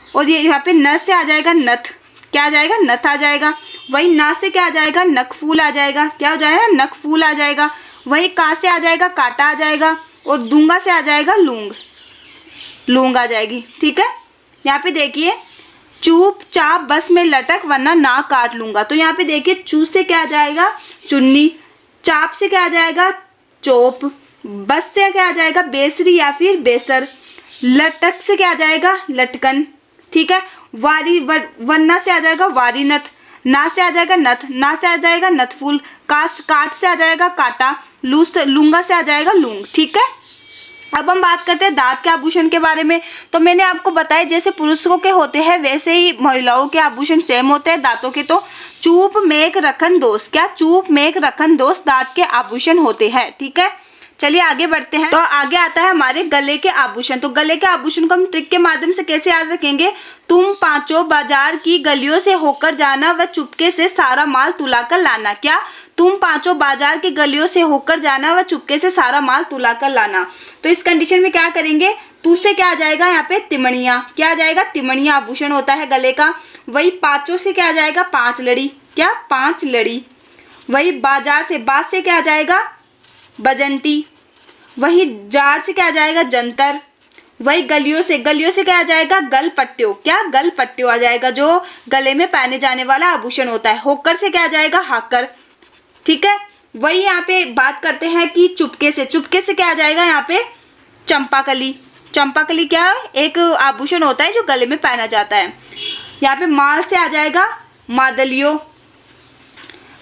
और ये यहाँ पे न से आ जाएगा नथ। क्या आ जाएगा, नथ आ जाएगा। वही ना से क्या आ जाएगा, नखफूल आ जाएगा। क्या हो जाएगा, नखफूल आ जाएगा। वही का से आ जाएगा काटा आ जाएगा, और दूंगा से आ जाएगा लूंग, लूंग आ जाएगी, ठीक है। यहाँ पे देखिए, चुपचाप बस में लटक वरना नाक काट लूंगा। तो यहाँ पे देखिए, चू से क्या आ जाएगा, चुन्नी, चाप से क्या आ जाएगा, चोप, बस से क्या आ जाएगा, बेसरी या फिर बेसर, लटक से क्या आ जाएगा, लटकन, ठीक है। वारी, वरना से आ जाएगा वारी नथ, ना से आ जाएगा नथ, ना से आ जाएगा नथफूल, काट से आ जाएगा काटा, लूंगा से आ जाएगा लूंग, ठीक है। अब हम बात करते हैं दांत के आभूषण के बारे में। तो मैंने आपको बताया जैसे पुरुषों के होते हैं वैसे ही महिलाओं के आभूषण सेम होते हैं दांतों के। तो चूप, मेक, रखन, दोष। क्या, चूप, मेक, रखन, दोष दांत के आभूषण होते हैं, ठीक है। चलिए आगे बढ़ते हैं। तो आगे आता है हमारे गले के आभूषण। तो गले के आभूषण को हम ट्रिक के माध्यम से कैसे याद रखेंगे, तुम पांचों बाजार की गलियों से होकर जाना व चुपके से सारा माल तुला कर लाना। क्या, तुम पांचों बाजार की गलियों से होकर जाना व चुपके से सारा माल तुला कर लाना। तो इस कंडीशन में क्या करेंगे, तू से क्या आ जाएगा यहाँ पे तिमणिया। क्या आ जाएगा, तिमणिया आभूषण होता है गले का। वही पांचों से क्या आ जाएगा, पांच लड़ी। क्या, पांच लड़ी। वही बाजार से, बाज से क्या आ जाएगा, बजंती। वही जार से क्या आ जाएगा, जंतर। वही गलियों से, गलियों से क्या आ जाएगा, गल पट्टियों। क्या, गल पट्टियों आ जाएगा, जो गले में पहने जाने वाला आभूषण होता है। होकर से क्या आ जाएगा, हाकर, ठीक है। वही यहाँ पे बात करते हैं कि चुपके से, चुपके से क्या आ जाएगा यहाँ पे, चंपाकली। चंपाकली क्या है, एक आभूषण होता है जो गले में पहना जाता है। यहाँ पे माल से आ जाएगा मादलियो।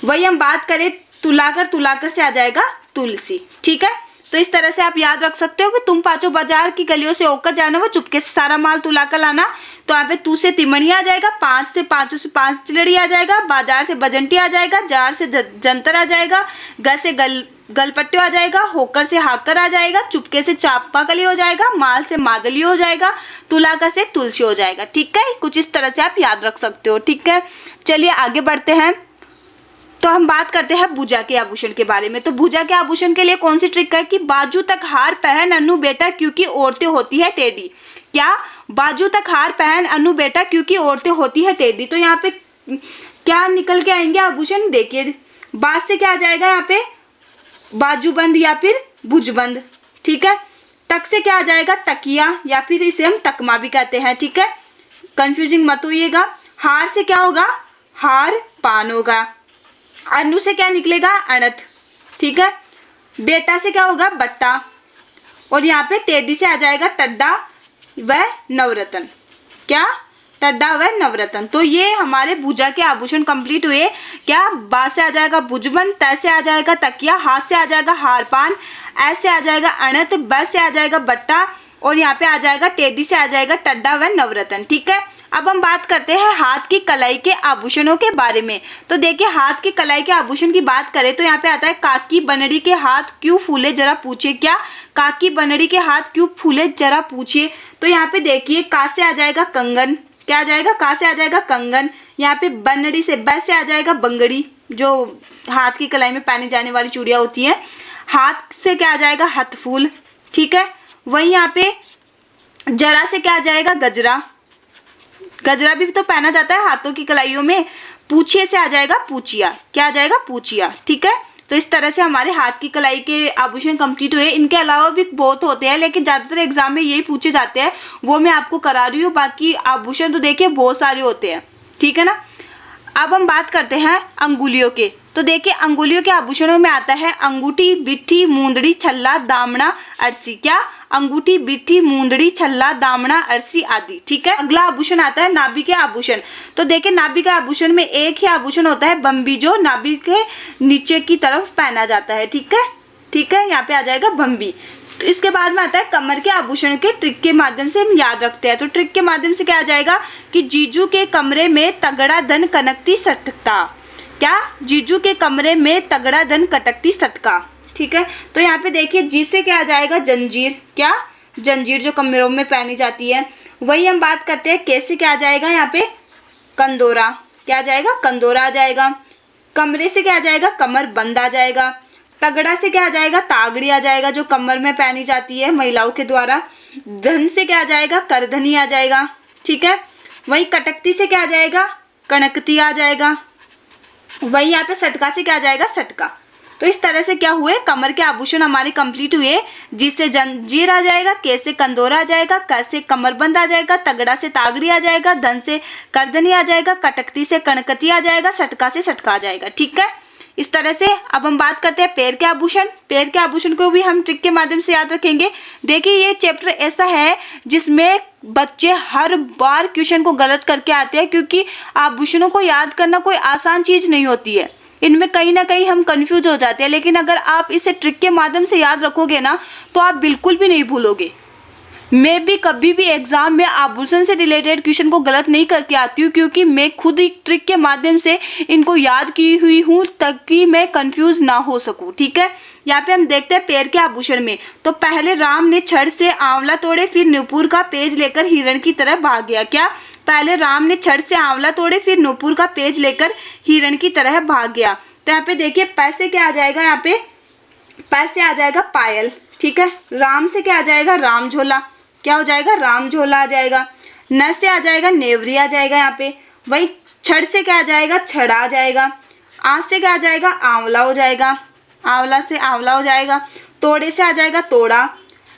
वही हम बात करें तुलाकर, तुलाकर से आ जाएगा तुलसी, ठीक है। तो इस तरह से आप याद रख सकते हो कि तुम पांचों बाजार की गलियों से होकर जाना वो चुपके से सारा माल तुला कर लाना। तो यहाँ पे तू से तिमणी आ जाएगा, पांच से पांचों से पांच लड़ी आ जाएगा, बाजार से बजंटी आ जाएगा, जार से जंतर आ जाएगा, ग से गलपट्टियो आ जाएगा, होकर से हाकर आ जाएगा, चुपके से चापाकली हो जाएगा, माल से मादली हो जाएगा, तुलाकर से तुलसी हो जाएगा, ठीक है। कुछ इस तरह से आप याद रख सकते हो, ठीक है। चलिए आगे बढ़ते हैं। तो हम बात करते हैं भुजा के आभूषण के बारे में। तो भुजा के आभूषण के लिए कौन सी ट्रिक है कि बाजू तक हार पहन अनु बेटा क्योंकि औरतें होती है टेढ़ी। क्या, बाजू तक हार पहन अनु बेटा क्योंकि औरतें होती है टेढ़ी। तो यहाँ पे क्या निकल के आएंगे आभूषण, देखिए बाज से क्या आ जाएगा यहाँ पे, बाजूबंद या फिर भुजबंद, ठीक है। तक से क्या आ जाएगा, तकिया या फिर इसे हम तकमा भी कहते हैं, ठीक है, कंफ्यूजिंग मत होइएगा। हार से क्या होगा, हार पान होगा। अनु से क्या निकलेगा, अड़त, ठीक है। बेटा से क्या होगा, बट्टा, और यहाँ पे टेढ़ी से आ जाएगा टड्डा व नवरत्न। क्या, टड्डा व नवरत्न। तो ये हमारे भुजा के आभूषण कंप्लीट हुए। क्या, बा से आ जाएगा भुजबंद, त से आ जाएगा तकिया, हा से आ जाएगा हारपान, ऐ से आ जाएगा अणत, ब से आ जाएगा बट्टा और यहाँ पे आ जाएगा टेडी से आ जाएगा टड्डा व नवरत्न। ठीक है, अब हम बात करते हैं हाथ की कलाई के आभूषणों के बारे में। तो देखिए, हाथ की कलाई के आभूषण की बात करें तो यहाँ पे आता है काकी बनड़ी के हाथ क्यों फूले जरा पूछे। क्या, काकी बनड़ी के हाथ क्यों फूले जरा पूछे। तो यहाँ पे देखिए, का से आ जाएगा कंगन, क्या आ जाएगा, का से आ जाएगा कंगन, यहाँ पे बनड़ी से ब से आ जाएगा बंगड़ी, जो हाथ की कलाई में पहनी जाने वाली चूड़ियाँ होती हैं। हाथ से क्या आ जाएगा, हथफूल। ठीक है, वहीं यहाँ पे जरा से क्या आ जाएगा, गजरा, गजरा भी तो पहना जाता है हाथों की कलाइयों में। पूछिए से आ जाएगा पूछिया, क्या आ जाएगा, पूछिया। ठीक है, तो इस तरह से हमारे हाथ की कलाई के आभूषण कंप्लीट हुए। इनके अलावा भी बहुत होते हैं, लेकिन ज़्यादातर एग्जाम में यही पूछे जाते हैं, वो मैं आपको करा रही हूँ। बाकी आभूषण तो देखिए बहुत सारे होते हैं। ठीक है ना, अब हम बात करते हैं अंगुलियों के। तो देखिए, अंगुलियों के आभूषणों में आता है अंगूठी, बिट्ठी, मूंदड़ी, छल्ला, दामना, अरसी। क्या, अंगूठी, बिट्ठी, मूंदड़ी, छल्ला, दामना, अरसी आदि। ठीक है, अगला आभूषण आता है नाभि के आभूषण। तो देखिए, नाभि के आभूषण में एक ही आभूषण होता है बम्बी, जो नाभि के नीचे की तरफ पहना जाता है। ठीक है, ठीक है, यहाँ पे आ जाएगा बम्बी। तो इसके बाद में आता है कमर के आभूषण के ट्रिक के माध्यम से हम याद रखते हैं। तो ट्रिक के माध्यम से क्या आ जाएगा कि जीजू के कमरे में तगड़ा धन कनकती सटकता। क्या, जीजू के कमरे में तगड़ा धन कटकती सटका। ठीक है, तो यहाँ पे देखिए, जी से क्या आ जाएगा, जंजीर। क्या, जंजीर जो कमरों में पहनी जाती है। वही हम बात करते हैं कैसे, क्या आ जाएगा यहाँ पे, कंदोरा। क्या आ जाएगा, कंदोरा आ जाएगा। कमरे से क्या आ जाएगा, कमर बंद आ जाएगा। तगड़ा से क्या आ जाएगा, तागड़ी आ जाएगा, जो कमर में पहनी जाती है महिलाओं के द्वारा। धन से क्या आ जाएगा, करधनी आ जाएगा। ठीक है, वही कटकती से क्या आ जाएगा, कनकती आ जाएगा। वही यहाँ पे सटका से क्या आ जाएगा, सटका। तो इस तरह से क्या हुए, कमर के आभूषण हमारे कंप्लीट हुए। जिससे जंजीर आ जाएगा, के से कंदोरा आ जाएगा, क से कमरबंद आ जाएगा, तगड़ा से तागड़ी आ जाएगा, धन से करधनी आ जाएगा, कटकती से कनकती आ जाएगा, सटका से सटका आ जाएगा। ठीक है, इस तरह से अब हम बात करते हैं पैर के आभूषण। पैर के आभूषण को भी हम ट्रिक के माध्यम से याद रखेंगे। देखिए, ये चैप्टर ऐसा है जिसमें बच्चे हर बार क्वेश्चन को गलत करके आते हैं, क्योंकि आभूषणों को याद करना कोई आसान चीज नहीं होती है। इनमें कहीं ना कहीं हम कंफ्यूज हो जाते हैं, लेकिन अगर आप इसे ट्रिक के माध्यम से याद रखोगे ना, तो आप बिल्कुल भी नहीं भूलोगे। मैं भी कभी भी एग्जाम में आभूषण से रिलेटेड क्वेश्चन को गलत नहीं करके आती हूँ, क्योंकि मैं खुद एक ट्रिक के माध्यम से इनको याद की हुई हूँ, ताकि मैं कंफ्यूज ना हो सकूँ। ठीक है, यहाँ पे हम देखते हैं पैर के आभूषण में। तो पहले राम ने छड़ से आंवला तोड़े, फिर नुपुर का पेज लेकर हिरण की तरह भाग गया। क्या, पहले राम ने छड़ से आंवला तोड़े, फिर नुपुर का पेज लेकर हिरण की तरह भाग गया। तो यहाँ पे देखिए, पैसे क्या आ जाएगा, यहाँ पे पैसे आ जाएगा पायल। ठीक है, राम से क्या आ जाएगा, राम झोला। क्या हो जाएगा, राम झोला आ जाएगा। न से आ जाएगा नेवरी आ जाएगा यहाँ पे। वही छड़ से क्या आ जाएगा, छड़ा आ जाएगा। आँच से क्या आ जाएगा, आंवला हो जाएगा। आंवला से आंवला हो जाएगा। तोड़े से आ जाएगा तोड़ा।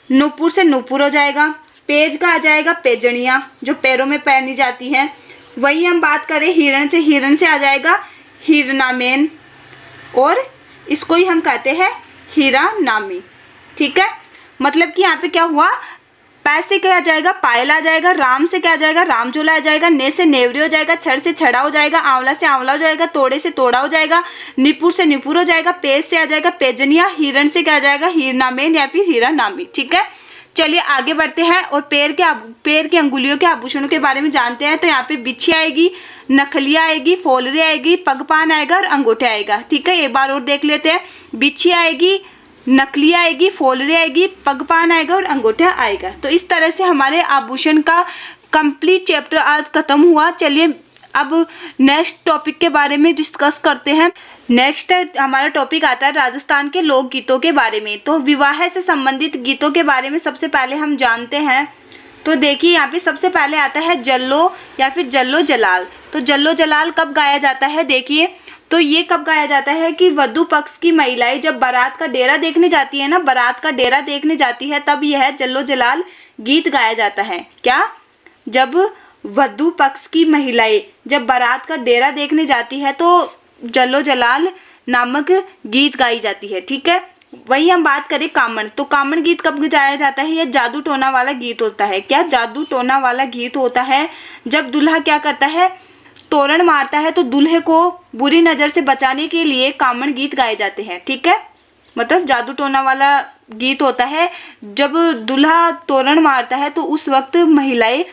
नुपुर से नुपुर हो जाएगा। पेज का आ जाएगा पेजनिया, जो पैरों में पहनी जाती है। वही हम बात करें हिरण से, हिरण से आ जाएगा हिरनामेन, और इसको ही हम कहते हैं हीरा नामी। ठीक है, मतलब कि यहाँ पे क्या हुआ, पैसे से क्या आ जाएगा, पायल आ जाएगा। राम से क्या आ जाएगा, राम झोला आ जाएगा। ने से नेवरी हो जाएगा। छड़ से छड़ा हो जाएगा। आंवला से आंवला हो जाएगा। तोड़े से तोड़ा हो जाएगा। निपुर से निपुर हो जाएगा। पेज से आ जाएगा पेजनिया। हिरण से क्या आ जाएगा, हीरनामेन या फिर हीरा नामी। ठीक है, चलिए आगे बढ़ते हैं और पैर के अंगुलियों के आभूषणों के बारे में जानते हैं। तो यहाँ पे बिछी आएगी, नखलिया आएगी, फोलरी आएगी, पगपान आएगा और अंगूठे आएगा। ठीक है, एक बार और देख लेते हैं। बिछी आएगी, नकली आएगी, फोलरी आएगी, पगपान आएगा और अंगूठा आएगा। तो इस तरह से हमारे आभूषण का कंप्लीट चैप्टर आज खत्म हुआ। चलिए अब नेक्स्ट टॉपिक के बारे में डिस्कस करते हैं। नेक्स्ट हमारा टॉपिक आता है राजस्थान के लोक गीतों के बारे में। तो विवाह से संबंधित गीतों के बारे में सबसे पहले हम जानते हैं। तो देखिए, यहाँ पे सबसे पहले आता है जल्लो या फिर जल्लो जलाल। तो जल्लो जलाल कब गाया जाता है, देखिए तो ये कब गाया जाता है कि वधु पक्ष की महिलाएं जब बारात का डेरा देखने जाती है ना, बारात का डेरा देखने जाती है, तब यह जल्लो जलाल गीत गाया जाता है। क्या, जब वधु पक्ष की महिलाएं जब बारात का डेरा देखने जाती है तो जल्लो जलाल नामक गीत गाई जाती है। ठीक है, वही हम बात करें कामण, तो कामण गीत कब गाया जाता है? यह जादू टोना वाला गीत होता है। क्या? जादू टोना वाला गीत होता है जब दूल्हा क्या करता है, तोरण मारता है, तो दूल्हे को बुरी नजर से बचाने के लिए कामण गीत गाए जाते हैं। ठीक है, मतलब जादू टोना वाला गीत होता है जब दूल्हा तोरण मारता है तो उस वक्त महिलाएं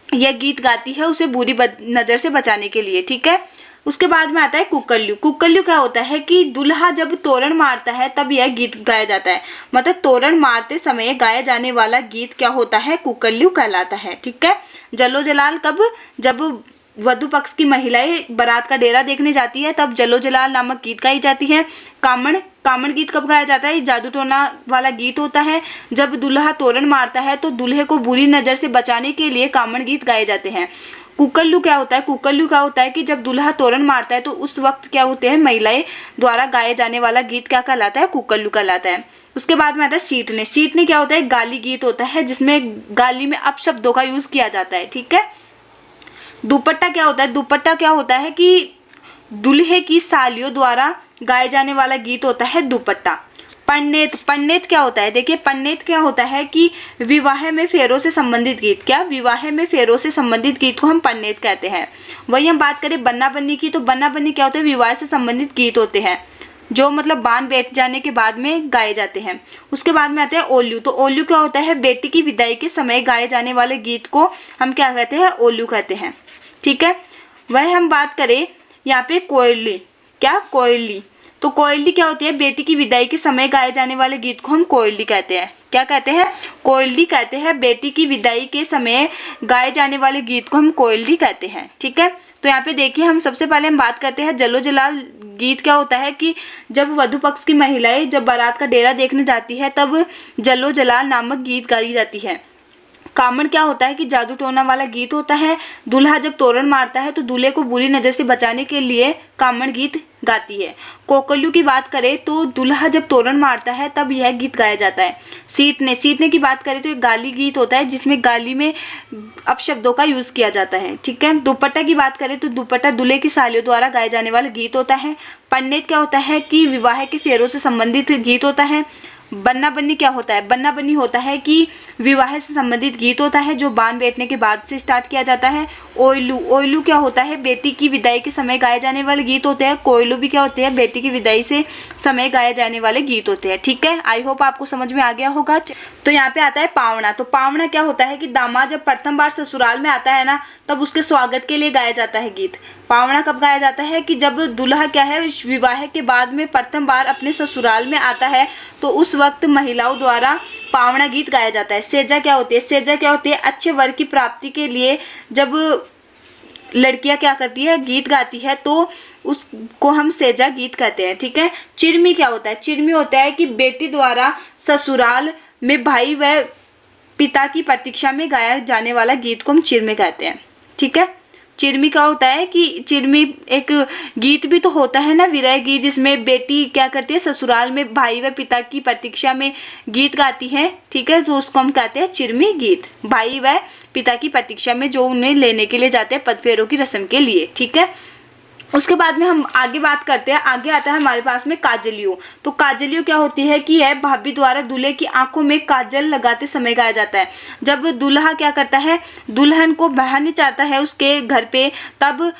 यह गीत गाती है उसे बुरी नजर से बचाने के लिए। ठीक है, उसके बाद में आता है कुक्कल्यू। कुक्कल्यू क्या होता है कि दूल्हा जब तोरण मारता है तब यह गीत गाया जाता है, मतलब तोरण मारते समय गाया जाने वाला गीत क्या होता है? कुक्कल्यू कहलाता है। ठीक है, जलो जलाल कब? जब वधु पक्ष की महिलाएं बारात का डेरा देखने जाती है तब जलो जलाल नामक गीत गाई जाती है। कामण गीत कब गाया जाता है? जादू टोना वाला गीत होता है जब दूल्हा तोरण मारता है तो दूल्हे को बुरी नजर से बचाने के लिए कामण गीत गाए जाते हैं। कुक्कल्यू क्या होता है? कुक्कल्यू क्या होता है कि जब दूल्हा तोरण मारता है तो उस वक्त क्या होते हैं, महिलाएं द्वारा गाए जाने वाला गीत क्या कहलाता है? कुक्कल्यू कहलाता है। उसके बाद में आता है सीटने। सीटने क्या होता है? गाली गीत होता है जिसमें गाली में अपशब्दों का यूज किया जाता है। ठीक है, दुपट्टा क्या होता है? दुपट्टा क्या होता है कि दूल्हे की सालियों द्वारा गाए जाने वाला गीत होता है दुपट्टा। पन्नेत। पन्नेत क्या होता है? देखिए, पन्नेत क्या होता है कि विवाह में फेरों से संबंधित गीत। क्या? विवाह में फेरों से संबंधित गीत को हम पन्नेत कहते हैं। वही हम बात करें बन्ना बन्नी की, तो बन्ना बन्नी क्या होता है? विवाह से संबंधित गीत होते हैं जो मतलब बांध बैठ जाने के बाद में गाए जाते हैं। उसके बाद में आते हैं ओल्लू। तो ओल्लू क्या होता है? बेटी की विदाई के समय गाए जाने वाले गीत को हम क्या कहते हैं? ओल्लू कहते हैं। ठीक है, वह हम बात करें यहाँ पे कोयली। क्या? कोयली। तो कोयली क्या होती है? बेटी की विदाई के समय गाए जाने वाले गीत को हम कोयली कहते हैं। क्या कहते हैं? कोयली कहते हैं। बेटी की विदाई के समय गाए जाने वाले गीत को हम कोयली कहते हैं। ठीक है, तो यहाँ पे देखिए हम सबसे पहले हम बात करते हैं जलो जलाल गीत। क्या होता है कि जब वधु पक्ष की महिलाएं जब बारात का डेरा देखने जाती है तब जलो जलाल नामक गीत गाई जाती है। कामण क्या होता है कि जादू टोना वाला गीत होता है। दूल्हा जब तोरण मारता है तो दूल्हे को बुरी नजर से बचाने के लिए कामण गीत गाती है। कोकल्लू की बात करें तो दूल्हा जब तोरण मारता है तब यह गीत गाया जाता है। सीटने की बात करें तो एक गाली गीत होता है जिसमें गाली में अपशब्दों का यूज किया जाता है। ठीक है, दुपट्टा की बात करें तो दुपट्टा दूल्हे की सालियों द्वारा गाए जाने वाला गीत होता है। पन्नेत क्या होता है कि विवाह के फेरों से संबंधित गीत होता है। बन्ना बन्नी क्या होता है? बन्ना बन्नी होता है कि विवाह से संबंधित गीत होता है जो बांध बैठने के बाद से स्टार्ट किया जाता है। ओयलू। ओयलू क्या होता है? बेटी की विदाई के समय गाए जाने वाले गीत होते हैं। कोयलू भी क्या होते हैं? बेटी की विदाई से समय गाए जाने वाले गीत होते हैं। ठीक है, आई होप आपको समझ में आ गया होगा। तो यहाँ पे आता है पावना। तो पावना क्या होता है कि दामाद जब प्रथम बार ससुराल में आता है ना तब उसके स्वागत के लिए गाया जाता है गीत। पावना कब गाया जाता है कि जब दूल्हा क्या है विवाह के बाद में प्रथम बार अपने ससुराल में आता है तो उस वक्त महिलाओं द्वारा पावना गीत गाया जाता है। सेजा क्या होती है? सेजा क्या होती है? अच्छे वर की प्राप्ति के लिए जब लड़कियां क्या करती है? गीत गाती है तो उसको हम सेजा गीत कहते हैं। ठीक है, चिरमी क्या होता है? चिरमी होता है कि बेटी द्वारा ससुराल में भाई व पिता की प्रतीक्षा में गाया जाने वाला गीत को हम चिरमी कहते हैं। ठीक है, चिरमी क्या होता है कि चिरमी एक गीत भी तो होता है ना, विरह गीत, जिसमें बेटी क्या करती है ससुराल में भाई व पिता की प्रतीक्षा में गीत गाती है। ठीक है, तो उसको हम कहते हैं चिरमी गीत। भाई व पिता की प्रतीक्षा में जो उन्हें लेने के लिए जाते हैं पदफेरों की रस्म के लिए। ठीक है, उसके बाद में हम आगे बात करते हैं। आगे आता है हमारे पास में काजलियो। तो काजलियो क्या होती है कि यह भाभी द्वारा दूल्हे की आंखों में काजल लगाते समय गाया जाता है। जब दूल्हा क्या करता है, दुल्हन को बहाने चाहता है उसके घर पे, तब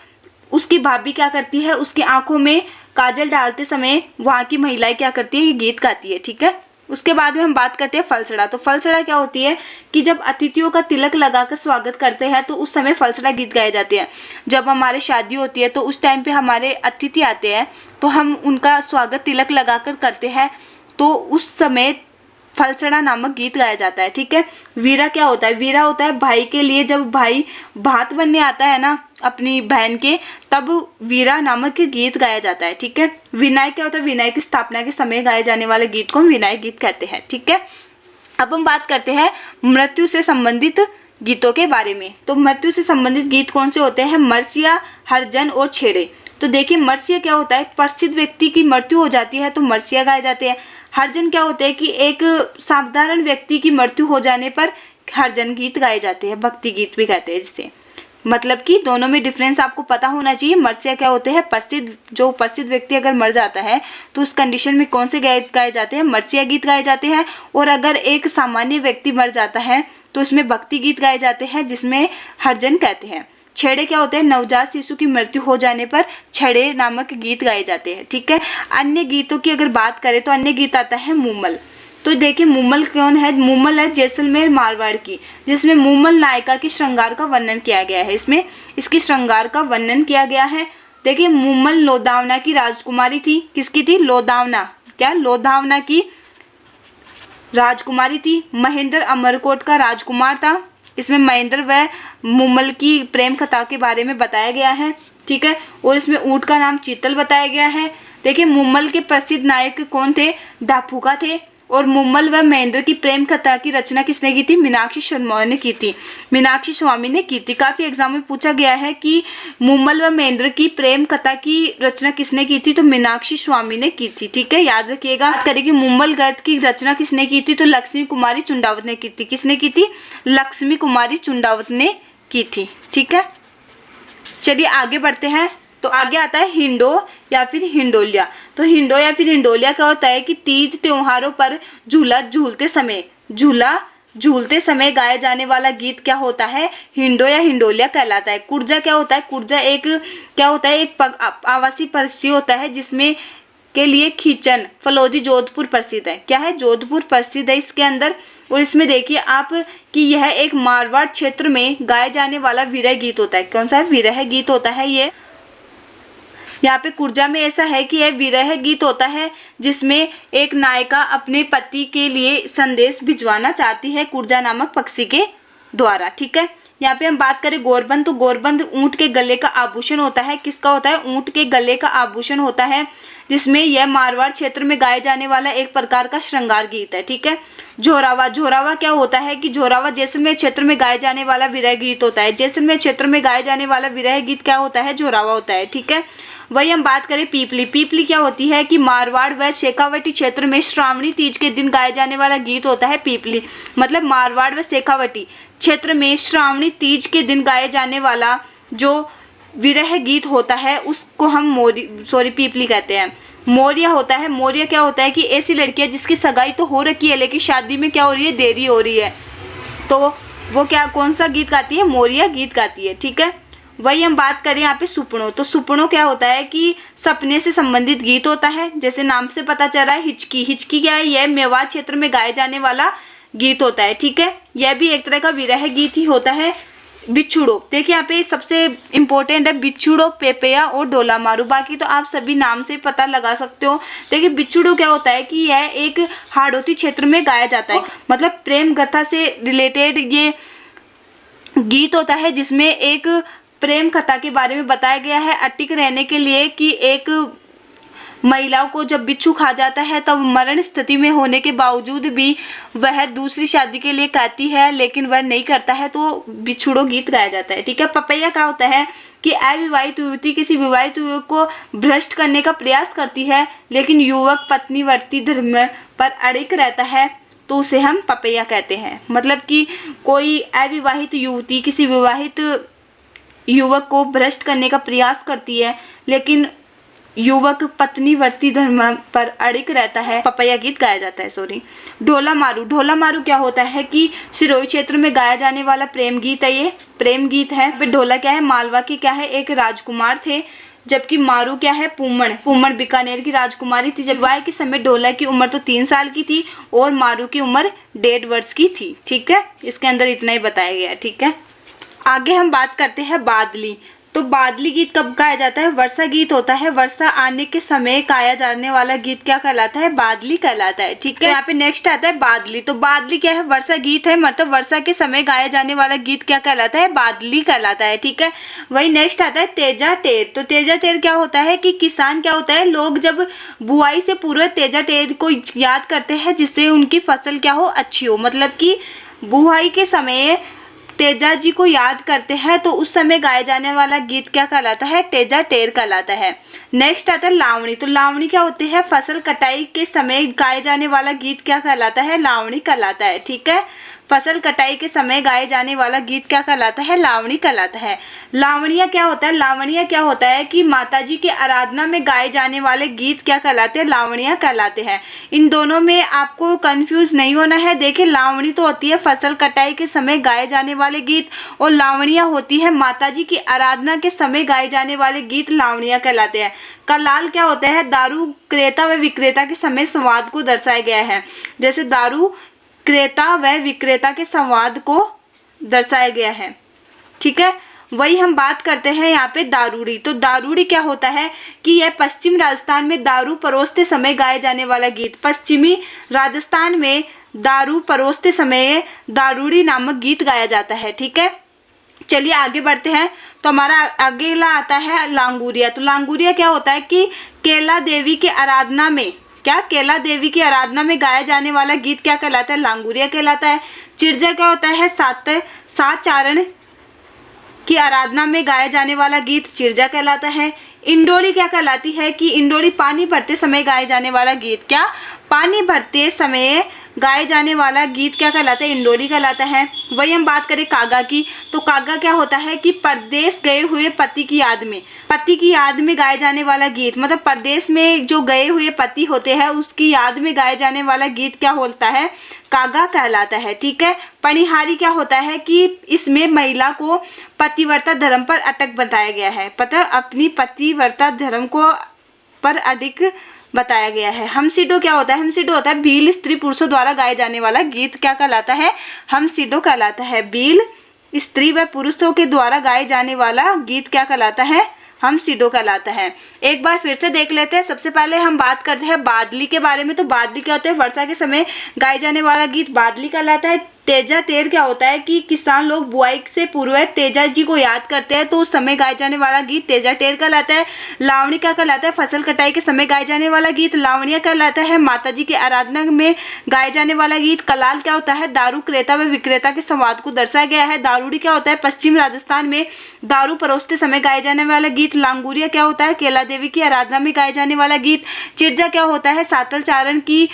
उसकी भाभी क्या करती है, उसकी आंखों में काजल डालते समय वहाँ की महिलाएं क्या करती है, ये गीत गाती है। ठीक है, उसके बाद में हम बात करते हैं फलसड़ा। तो फलसड़ा क्या होती है कि जब अतिथियों का तिलक लगाकर स्वागत करते हैं तो उस समय फलसड़ा गीत गाए जाते हैं। जब हमारे शादी होती है तो उस टाइम पे हमारे अतिथि आते हैं तो हम उनका स्वागत तिलक लगाकर करते हैं, तो उस समय फलसड़ा नामक गीत गाया जाता है। ठीक है, वीरा क्या होता है? वीरा होता है भाई के लिए, जब भाई भात बनने आता है ना अपनी बहन के, तब वीरा नामक गीत गाया जाता है। ठीक है, विनायक क्या होता है? विनायक की स्थापना के समय गाए जाने वाले गीत को हम विनायक गीत कहते हैं। ठीक है, अब हम बात करते हैं मृत्यु से संबंधित गीतों के बारे में। तो मृत्यु से संबंधित गीत कौन से होते हैं? मरसिया, हरजन और छेड़े। तो देखिए मरसिया क्या होता है? प्रसिद्ध व्यक्ति की मृत्यु हो जाती है तो मरसिया गाए जाते हैं। हरजन क्या होते हैं कि एक साधारण व्यक्ति की मृत्यु हो जाने पर हरजन गीत गाए जाते हैं, भक्ति गीत भी कहते हैं जिसे। मतलब कि दोनों में डिफरेंस आपको पता होना चाहिए। मर्सिया क्या होते हैं, जो प्रसिद्ध व्यक्ति अगर मर जाता है तो उस कंडीशन में कौन से गीत गाए जाते हैं, मर्सिया गीत गाए जाते हैं। और अगर एक सामान्य व्यक्ति मर जाता है तो उसमें भक्ति गीत गाए जाते हैं, जिसमें हरजन कहते हैं। छेड़े क्या होते हैं, नवजात शिशु की मृत्यु हो जाने पर छेड़े नामक गीत गाए जाते हैं। ठीक है। अन्य गीतों की अगर बात करें तो अन्य गीत आता है मुमल। तो देखिए मुमल कौन है, मुमल है जैसलमेर मारवाड़ की, जिसमें मुमल नायिका के श्रृंगार का वर्णन किया गया है। इसमें इसकी श्रृंगार का वर्णन किया गया है। देखिए मुमल लोधावना की राजकुमारी थी। किसकी थी, लोधावना, क्या लोधावना की राजकुमारी थी। महेंद्र अमरकोट का राजकुमार था। इसमें महेंद्र व मुमल की प्रेम कथा के बारे में बताया गया है। ठीक है। और इसमें ऊंट का नाम चीतल बताया गया है। देखिए मुमल के प्रसिद्ध नायक कौन थे, डाफुका थे। और मुमल व महेंद्र की प्रेम कथा की रचना किसने की थी, मीनाक्षी शर्मा ने की थी, मीनाक्षी स्वामी ने की थी। काफी एग्जाम में पूछा गया है कि मुमल व महेंद्र की प्रेम कथा की रचना किसने की थी, तो मीनाक्षी स्वामी ने की थी। ठीक है, याद रखिएगा। बात करें कि मुमल गद्य की रचना किसने की थी, तो लक्ष्मी कुमारी चुंडावत ने की थी। किसने की थी, लक्ष्मी कुमारी चुंडावत ने की थी। ठीक है, चलिए आगे बढ़ते हैं। तो आगे आता है हिंडो या फिर हिंडोलिया। तो हिंडो या फिर हिंडोलिया क्या होता है कि तीज त्योहारों पर झूला झूलते समय गाया जाने वाला गीत क्या होता है, हिंडो या हिंडोलिया कहलाता है। कुर्जा क्या होता है, कुर्जा एक आवासीय पक्षी होता है जिसमें के लिए खींचन फलौदी जोधपुर प्रसिद्ध है। क्या है, जोधपुर प्रसिद्ध है इसके अंदर। और इसमें देखिए आप कि यह एक मारवाड़ क्षेत्र में गाए जाने वाला विरह गीत होता है। कौन सा विरह गीत होता है ये, यहाँ पे कुर्जा में ऐसा है कि यह विरह गीत होता है जिसमें एक नायिका अपने पति के लिए संदेश भिजवाना चाहती है कुर्जा नामक पक्षी के द्वारा। ठीक है, यहाँ पे हम बात करें गोरबंद, तो गोरबंद ऊंट के गले का आभूषण होता है। किसका होता है, ऊंट के गले का आभूषण होता है, जिसमें यह मारवाड़ क्षेत्र में गाए जाने वाला एक प्रकार का श्रृंगार गीत है। ठीक है। झोरावा, झोरावा क्या होता है कि झोरावा जैसलमेर क्षेत्र में गाए जाने वाला विरह गीत होता है। जैसलमेर क्षेत्र में गाए जाने वाला विरह गीत क्या होता है, झोरावा होता है। ठीक है। वही हम बात करें पीपली, पीपली क्या होती है कि मारवाड़ व शेखावटी क्षेत्र में श्रावणी तीज के दिन गाए जाने वाला गीत होता है पीपली। मतलब मारवाड़ व शेखावटी क्षेत्र में श्रावणी तीज के दिन गाए जाने वाला जो विरह गीत होता है उसको हम पीपली कहते हैं। मोरिया होता है, मोरिया क्या होता है कि ऐसी लड़की है जिसकी सगाई तो हो रखी है लेकिन शादी में क्या हो रही है, देरी हो रही है, तो वो क्या कौन सा गीत गाती है, मोरिया गीत गाती है। ठीक है। वही हम बात करें यहाँ पे सुपनों, तो सुपनों क्या होता है कि सपने से संबंधित गीत होता है। जैसे नाम से पता चल रहा है हिचकी, हिचकी क्या है, यह मेवाड़ क्षेत्र में गाए जाने वाला गीत होता है। ठीक है, यह भी एक तरह का विरह गीत ही होता है। बिच्छुड़ो, देखिए यहाँ पे सबसे इम्पोर्टेंट है बिच्छुड़ो, पेपया और डोला मारू, बाकी तो आप सभी नाम से पता लगा सकते हो। देखिए बिच्छुड़ो क्या होता है कि यह एक हाड़ौती क्षेत्र में गाया जाता है, मतलब प्रेम कथा से रिलेटेड ये गीत होता है जिसमें एक प्रेम कथा के बारे में बताया गया है अटिक रहने के लिए कि एक महिलाओं को जब बिच्छू खा जाता है तब मरण स्थिति में होने के बावजूद भी वह दूसरी शादी के लिए कहती है लेकिन वह नहीं करता है, तो बिछुड़ो गीत गाया जाता है। ठीक है। पपैया क्या होता है कि अविवाहित युवती किसी विवाहित युवक को भ्रष्ट करने का प्रयास करती है लेकिन युवक पत्नीवर्ती धर्म पर अड़िग रहता है, तो उसे हम पपैया कहते हैं। मतलब कि कोई अविवाहित युवती किसी विवाहित युवक को भ्रष्ट करने का प्रयास करती है लेकिन युवक पत्नीवर्ती धर्म पर अड़िग रहता है, पपैया गीत गाया जाता है। ढोला मारू, ढोला मारू क्या होता है कि सिरोही क्षेत्र में गाया जाने वाला प्रेम गीत है, ये प्रेम गीत है। फिर ढोला क्या है, मालवा के क्या है एक राजकुमार थे, जबकि मारू क्या है पूमण बीकानेर की राजकुमारी थी। जब विवाह के समय ढोला की उम्र तो 3 साल की थी और मारू की उम्र 1.5 वर्ष की थी। ठीक है, इसके अंदर इतना ही बताया गया है। ठीक है, आगे हम बात करते हैं बादली। तो बादली गीत कब गाया जाता है, वर्षा गीत होता है। वर्षा आने के समय गाया जाने वाला गीत क्या कहलाता है, बादली कहलाता है। ठीक है, यहाँ पे नेक्स्ट आता है बादली। तो बादली क्या है, वर्षा गीत है, मतलब वर्षा के समय गाया जाने वाला गीत क्या कहलाता है, बादली कहलाता है। ठीक है, वही नेक्स्ट आता है तेजा टेर। तो तेजा टेर क्या होता है कि किसान क्या होता है, लोग जब बुआई से पूर्व तेजा टेर को याद करते हैं जिससे उनकी फसल क्या हो, अच्छी हो। मतलब कि बुआई के समय तेजा जी को याद करते हैं तो उस समय गाया जाने वाला गीत क्या कहलाता है, तेजा टेर कहलाता है। नेक्स्ट आता है लावणी। तो लावणी क्या होती है, फसल कटाई के समय गाए जाने वाला गीत क्या कहलाता है, लावणी कहलाता है। ठीक है, फसल कटाई के समय गाए जाने वाला गीत क्या कहलाता है? लावणी कहलाता है। लावणिया क्या होता है? लावणिया क्या होता है कि माताजी के आराधना में गाए जाने वाले गीत क्या कहलाते हैं? लावणिया कहलाते हैं। इन दोनों में आपको कंफ्यूज नहीं होना है। देखिए, लावणी तो होती है फसल कटाई के समय गाए जाने वाले गीत, और लावणिया होती है माताजी की आराधना के समय गाए जाने वाले गीत, लावणिया कहलाते हैं। कलाल क्या होता है? दारू क्रेता व विक्रेता के समय संवाद को दर्शाया गया है। जैसे दारू क्रेता व विक्रेता के संवाद को दर्शाया गया है, ठीक है। वही हम बात करते हैं यहाँ पे दारूड़ी। तो दारूड़ी क्या होता है कि यह पश्चिम राजस्थान में दारू परोसते समय गाए जाने वाला गीत। पश्चिमी राजस्थान में दारू परोसते समय दारूड़ी नामक गीत गाया जाता है, ठीक है। चलिए आगे बढ़ते हैं। तो हमारा अगला आता है लांगुरिया। तो लांगुरिया क्या होता है कि केला देवी की आराधना में, क्या केला देवी की आराधना में गाया जाने वाला गीत क्या कहलाता है? लांगुरिया कहलाता है। चिरजा क्या होता है? सात चारण की आराधना में गाया जाने वाला गीत चिरजा कहलाता है। इंडोली क्या कहलाती है कि इंडोली पानी भरते समय गाए जाने वाला गीत, क्या पानी भरते समय गाए जाने वाला गीत क्या कहलाता है? इंडोली कहलाता है। वही हम बात करें कागा की। तो कागा क्या होता है कि परदेश गए हुए पति की याद में गाए जाने वाला गीत, मतलब परदेश में जो गए हुए पति होते हैं उसकी याद में गाए जाने वाला गीत क्या होता है? कागा कहलाता है, ठीक है। पनिहारी क्या होता है कि इसमें महिला को पतिव्रता धर्म पर अटक बताया गया है, पता अपनी पतिव्रता धर्म को पर अडिग बताया गया है। हमसिडो क्या होता है? हमसिडो होता है भील स्त्री पुरुषों द्वारा गाए जाने वाला गीत, क्या कहलाता है? हमसिडो कहलाता है। भील स्त्री व पुरुषों के द्वारा गाए जाने वाला गीत क्या कहलाता है? हमसिडो कहलाता है। एक बार फिर से देख लेते हैं। सबसे पहले हम बात करते हैं बादली के बारे में। तो बादली क्या होता है? वर्षा के समय गाए जाने वाला गीत बादली कहलाता है। तेजा तेर क्या होता है कि किसान लोग बुआई से पूर्व तेजा जी को याद करते हैं, तो उस समय गाए जाने वाला गीत तेजा टेर कहलाता है। लावणी क्या कहलाता है? फसल कटाई के समय गाए जाने वाला गीत लावणिया कहलाता है। माता जी की आराधना में गाए जाने वाला गीत कलाल क्या होता है? दारू क्रेता व विक्रेता के संवाद को दर्शाया गया है। दारूड़ी क्या होता है? पश्चिम राजस्थान में दारू परोसते समय गाए जाने वाला गीत। लांगुरिया क्या होता है? केला देवी की आराधना में गाए जाने वाला गीत। चिरजा क्या होता है? सातल चारण की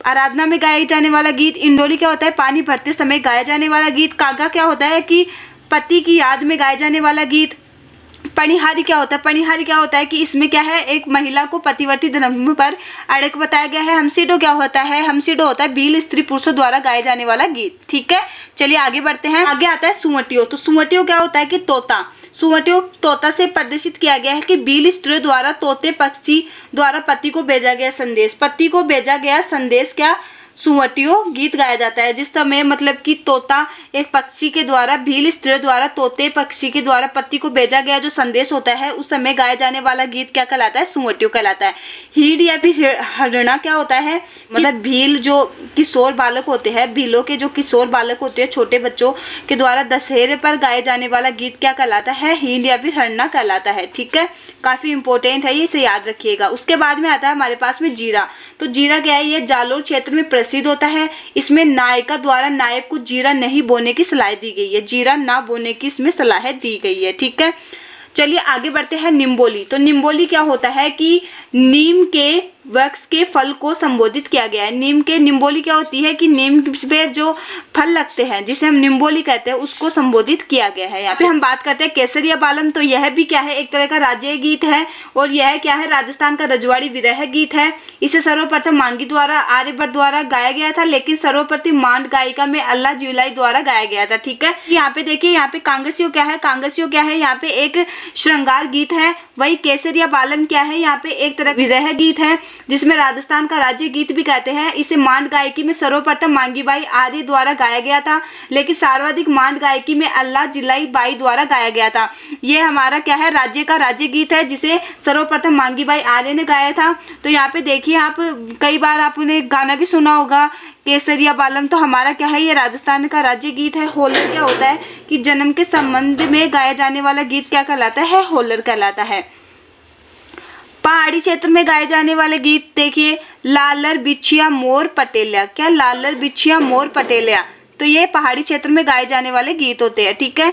आराधना में गाए जाने वाला गीत। इंडोली क्या होता है? पानी भरते समय गाया जाने वाला गीत। कागा क्या होता है कि पति की याद में गाए जाने वाला गीत। पनिहारी क्या होता है? पनिहारी क्या होता है कि इसमें क्या है? एक महिला को पतिव्रती धर्म पर अड़क बताया गया है। हमसिडो क्या होता है? हमसिडो होता है भील स्त्री पुरुषों द्वारा गाए जाने वाला गीत, ठीक है। चलिए आगे बढ़ते हैं। आगे आता है सुमटियो। तो सुमटियो क्या होता है कि तोता। सुमटियो तोता से प्रदर्शित किया गया है कि भील स्त्रियों द्वारा तोते पक्षी द्वारा पति को भेजा गया संदेश, पति को भेजा गया संदेश क्या? सुमटियो गीत गाया जाता है। जिस समय मतलब कि तोता एक पक्षी के द्वारा, भील स्त्रियों द्वारा तोते पक्षी के द्वारा पति को भेजा गया जो संदेश होता है, उस समय गाया जाने वाला गीत क्या कहलाता है? सुमटियो कहलाता है। हीड या फिर हरणा क्या होता है? मतलब भील जो किशोर बालक होते हैं, भीलों के जो किशोर बालक होते हैं, छोटे बच्चों के द्वारा दशहरे पर गाए जाने वाला गीत क्या कहलाता है? हीड या फिर हरणा कहलाता है, ठीक है। काफी इंपॉर्टेंट है, ये इसे याद रखिएगा। उसके बाद में आता है हमारे पास में जीरा। तो जीरा क्या है? ये जालोर क्षेत्र में प्रसिद्ध होता है। इसमें नायिका द्वारा नायक को जीरा नहीं बोने की सलाह दी गई है, जीरा ना बोने की इसमें सलाह दी गई है, ठीक है। चलिए आगे बढ़ते हैं। निम्बोली। तो निम्बोली क्या होता है कि नीम के वृक्ष के फल को संबोधित किया गया है। निम्बोली क्या होती है कि नीम पे जो फल लगते हैं जिसे हम निम्बोली कहते हैं उसको संबोधित किया गया है। यहाँ पे हम बात करते हैं केसरिया बालम। तो यह भी क्या है? एक तरह का राज्य गीत है, और यह क्या है? राजस्थान का रजवाड़ी विरह गीत है। इसे सर्वप्रथम मांगी द्वारा आर्यभट्ट द्वारा गाया गया था, लेकिन सर्वप्रथम मांड गायिका में अल्लाह जुलाई द्वारा गाया गया था, ठीक है। यहाँ पे देखिए, यहाँ पे कांगसियो क्या है? कांगसियो क्या है? यहाँ पे एक श्रृंगार गीत है। वही केसरिया बालम क्या है? यहाँ पे एक तरह विरह गीत है जिसमें राजस्थान का राज्य गीत भी कहते हैं। इसे मांड गायकी में सर्वप्रथम मांगीबाई आर्य द्वारा गाया गया था, लेकिन सर्वाधिक मांड गायकी में अल्लाह जिलाई बाई द्वारा गाया गया था। ये हमारा क्या है? राज्य का राज्य गीत है जिसे सर्वप्रथम मांगीबाई आर्य ने गाया था। तो यहाँ पे देखिए, आप कई बार आपने गाना भी सुना होगा केसरिया बालम। तो हमारा क्या है? ये राजस्थान का राज्य गीत है। होलर क्या होता है कि जन्म के संबंध में गाया जाने वाला गीत क्या कहलाता है? होलर कहलाता है। पहाड़ी क्षेत्र में गाए जाने वाले गीत देखिए, लालर बिछिया मोर पटेलिया। क्या? लालर बिछिया मोर पटेलिया। तो ये पहाड़ी क्षेत्र में गाए जाने वाले गीत होते हैं, ठीक है।